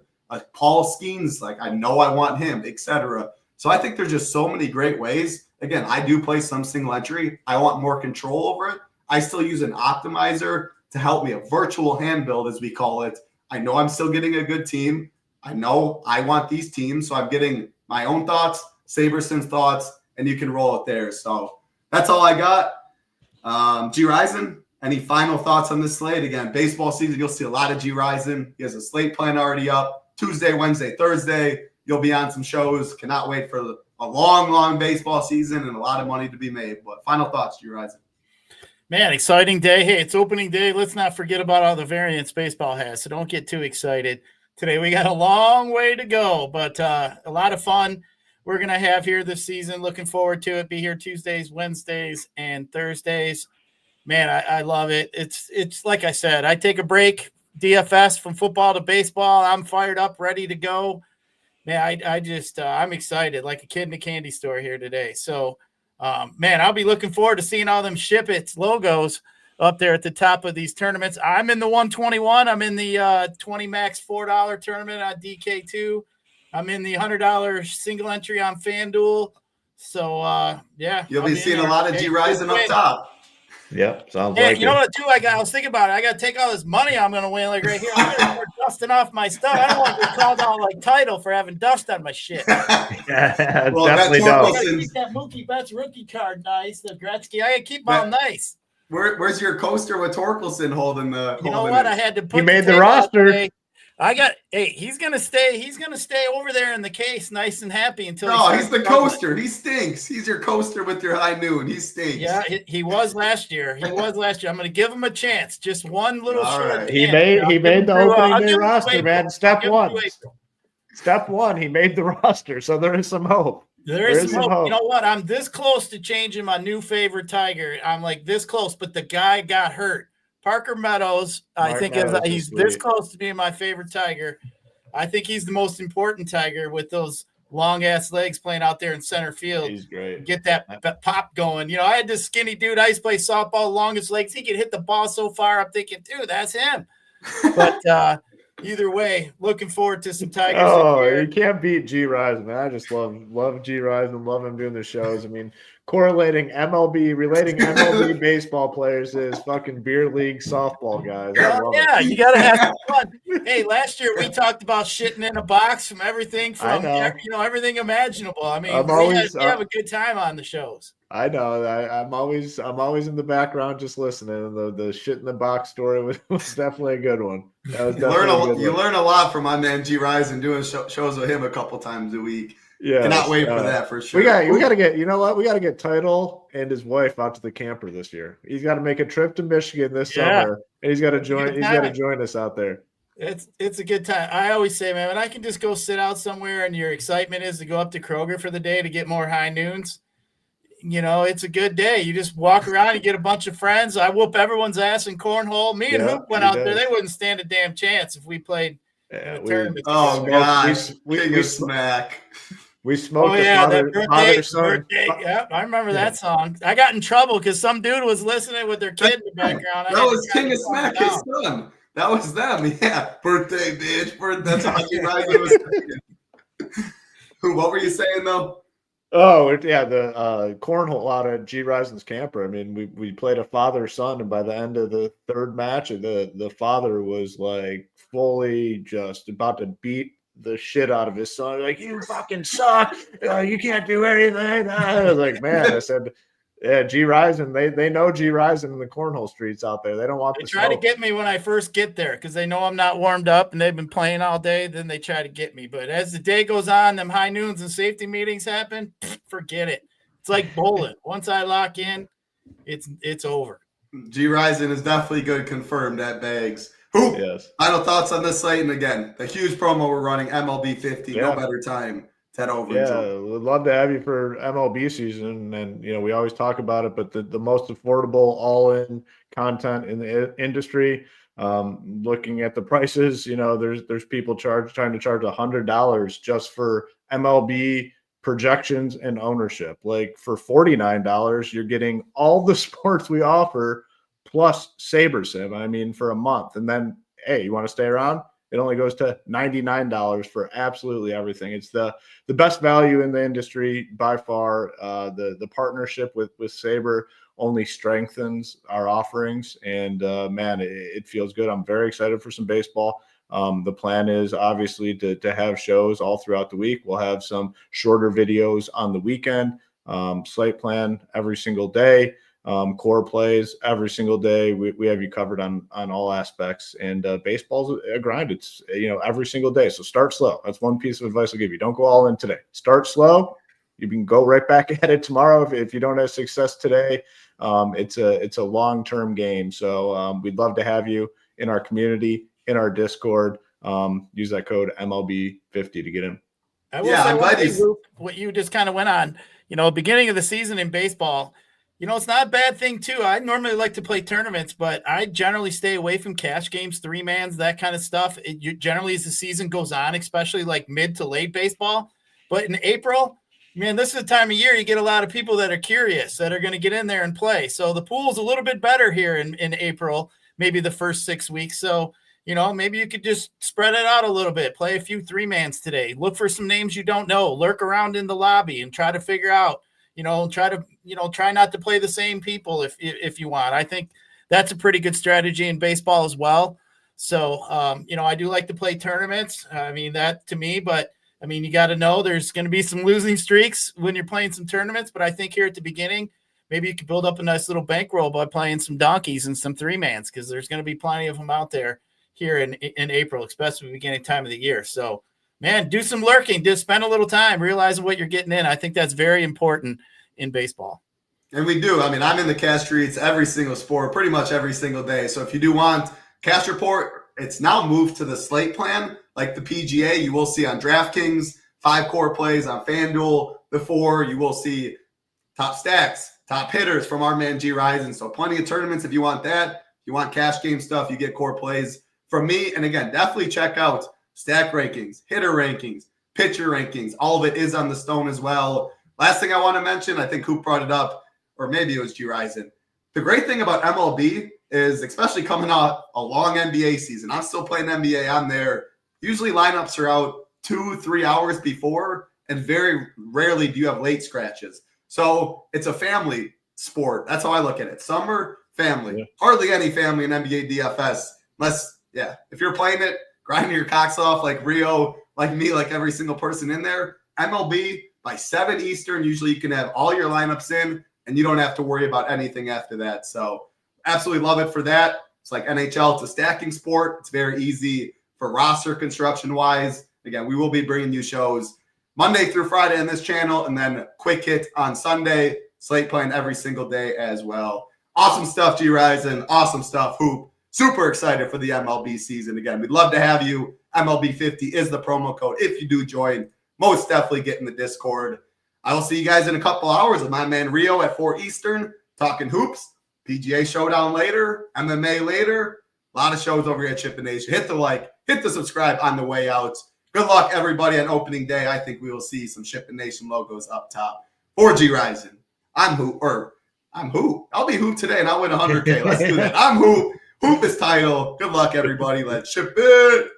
Paul Skeens, like I know I want him, etc. So I think there's just so many great ways. Again, I do play some single entry. I want more control over it. I still use an optimizer to help me, a virtual hand build, as we call it. I know I'm still getting a good team. I know I want these teams, so I'm getting my own thoughts, Sabersim's thoughts, and you can roll it there. So that's all I got. Gyiraszin, any final thoughts on this slate? Again, baseball season, you'll see a lot of Gyiraszin. He has a slate plan already up. Tuesday, Wednesday, Thursday, you'll be on some shows. Cannot wait for a long, long baseball season and a lot of money to be made. But final thoughts, Gyiraszin.
Man, exciting day. Hey, it's opening day. Let's not forget about all the variants baseball has, so don't get too excited. today. We got a long way to go, but a lot of fun we're going to have here this season. Looking forward to it. Be here Tuesdays, Wednesdays, and Thursdays. Man, I love it. It's like I said, I take a break, DFS from football to baseball. I'm fired up, ready to go. Man, I'm excited, like a kid in a candy store here today. So, man, I'll be looking forward to seeing all them SHIPIT logos up there at the top of these tournaments. I'm in the 121. I'm in the 20 max $4 tournament on DK2. I'm in the $100 single entry on FanDuel. So, yeah.
You'll be seeing a lot of Gyiraszin up top.
Yep, sounds
Hey,
like
you know what, too? I was thinking about it. I got to take all this money I'm going to win, like right here. I'm going to start dusting off my stuff. I don't want to get called out like title for having dust on my shit.
Yeah,
well,
definitely
I
don't.
got to keep that Mookie Betts rookie card nice, the Gretzky. I got to keep them all nice.
Where's your coaster with Torkelson holding the?
You know what? I had to put.
He made the roster.
He's gonna stay. He's gonna stay over there in the case, nice and happy until.
No, he's the coaster. He stinks. He's your coaster with your high noon. He stinks.
Yeah, he was last year. I'm gonna give him a chance. Just one little short.
Right.
He made the opening day roster, man. Step one, he made the roster, so there is some hope.
There is some hope. You know what? I'm this close to changing my new favorite Tiger. I'm like this close, but the guy got hurt. Parker Meadows, he's this close to being my favorite Tiger. I think he's the most important Tiger with those long-ass legs playing out there in center field.
He's great.
Get that pop going. You know, I had this skinny dude. I used to play softball, longest legs. He could hit the ball so far. I'm thinking, dude, that's him. But either way, looking forward to some Tigers.
Oh, you can't beat Gyiraszin, man. I just love Gyiraszin, love him doing the shows. I mean, relating MLB baseball players to his fucking beer league softball guys.
Yeah, you got to have some fun. Hey, last year we talked about shitting in a box from everything everything imaginable. I mean, we have a good time on the shows.
I know. I'm always in the background just listening. The shit in the box story was definitely a good one.
You learn a lot from my man Gyiraszin doing shows with him a couple times a week.
Yeah,
cannot wait for that for sure.
We got to get. You know what? We got to get Title and his wife out to the camper this year. He's got to make a trip to Michigan this summer, and he's got to join. He's got to join us out there.
It's a good time. I always say, man, when I can just go sit out somewhere, and your excitement is to go up to Kroger for the day to get more high noons. You know, it's a good day. You just walk around and get a bunch of friends. I whoop everyone's ass in cornhole. Me and Hoop went out there. They wouldn't stand a damn chance if we played in a tournament.
Oh, gosh. We smack.
We smoked
birthday. Yeah, I remember that song. I got in trouble because some dude was listening with their kid in the background.
That was King of Smack, his son. That was them. Yeah. Birthday, bitch. That's how Gyiraszin was saying. What were you saying, though?
Oh, yeah, the cornhole out at Gyiraszin's camper. I mean, we played a father-son, and by the end of the third match, the father was like fully just about to beat the shit out of his son. Like, you fucking suck. You can't do anything. I was like, man, I said, yeah, Gyiraszin, they know Gyiraszin in the cornhole streets out there. They don't want
to try to get me when I first get there because they know I'm not warmed up and they've been playing all day. Then they try to get me. But as the day goes on, them high noons and safety meetings happen, forget it. It's like bowling. Once I lock in, it's over.
Gyiraszin is definitely good, confirmed at Bags. Hoop.
Yes.
Final thoughts on this slate, and again, the huge promo we're running, MLB 50. No better time to head over.
Yeah, we'd love to have you for MLB season, and you know we always talk about it, but the most affordable all-in content in the industry. Looking at the prices, you know, there's people trying to charge $100 just for MLB projections and ownership. Like for $49, you're getting all the sports we offer plus Sabersim. I mean, for a month, and then hey, you want to stay around? It only goes to $99 for absolutely everything. It's the best value in the industry by far. The partnership with Saber only strengthens our offerings, and man, it feels good. I'm very excited for some baseball. The plan is obviously to have shows all throughout the week. We'll have some shorter videos on the weekend. Slate plan every single day. Core plays every single day. We have you covered on all aspects, and baseball's a grind. It's every single day. So start slow. That's one piece of advice I'll give you. Don't go all in today. Start slow. You can go right back at it tomorrow if you don't have success today. It's a long-term game. So we'd love to have you in our community, in our Discord. use that code MLB50 to get in.
I will
Yeah,
say
I'm
one
glad
thing, Luke, what you just kind of went on, beginning of the season in baseball, it's not a bad thing too. I normally like to play tournaments, but I generally stay away from cash games, 3-mans, that kind of stuff. Generally as the season goes on, especially like mid to late baseball. But in April, man, this is the time of year you get a lot of people that are curious, that are going to get in there and play. So the pool's a little bit better here in April, maybe the first 6 weeks. So maybe you could just spread it out a little bit, play a few 3-mans today, look for some names you don't know, lurk around in the lobby and try to figure out, try not to play the same people if you want. I think that's a pretty good strategy in baseball as well. So, I do like to play tournaments. I mean, that to me, but I mean, you got to know there's going to be some losing streaks when you're playing some tournaments, but I think here at the beginning, maybe you could build up a nice little bankroll by playing some donkeys and some 3-mans, because there's going to be plenty of them out there here in April, especially beginning time of the year. So, man, do some lurking, just spend a little time realizing what you're getting in. I think that's very important in baseball.
And we do. I mean, I'm in the cash streets every single sport, pretty much every single day. So if you do want cash report, it's now moved to the slate plan, like the PGA. You will see on DraftKings 5 core plays, on FanDuel the 4. You will see top stacks, top hitters from our man Gyiraszin. So plenty of tournaments if you want that. If you want cash game stuff, you get core plays from me. And again, definitely check out stack rankings, hitter rankings, pitcher rankings. All of it is on the stone as well. Last thing I want to mention, I think Coop brought it up, or maybe it was Gyiraszin. The great thing about MLB is, especially coming out a long NBA season, I'm still playing NBA on there. Usually lineups are out 2-3 hours before, and very rarely do you have late scratches. So it's a family sport. That's how I look at it. Summer, family. Yeah. Hardly any family in NBA DFS, unless, if you're playing it, grinding your cocks off like Rio, like me, like every single person in there. MLB, by 7 Eastern, usually you can have all your lineups in, and you don't have to worry about anything after that. So absolutely love it for that. It's like NHL. It's a stacking sport. It's very easy for roster construction-wise. Again, we will be bringing you shows Monday through Friday on this channel, and then quick hit on Sunday. Slate playing every single day as well. Awesome stuff, Gyiraszin. Awesome stuff, Hoop. Super excited for the MLB season. Again, we'd love to have you. MLB50 is the promo code if you do join. Most definitely get in the Discord. I will see you guys in a couple hours with my man Rio at 4 Eastern, talking hoops, PGA Showdown later, MMA later. A lot of shows over here at SHIPIT Nation. Hit the like, hit the subscribe on the way out. Good luck, everybody, on opening day. I think we will see some SHIPIT Nation logos up top. For Gyiraszin, I'm Hoop. I'll be Hoop today, and I'll win 100K. Let's do that. I'm Hoop. Hoop is title. Good luck, everybody. Let's ship it.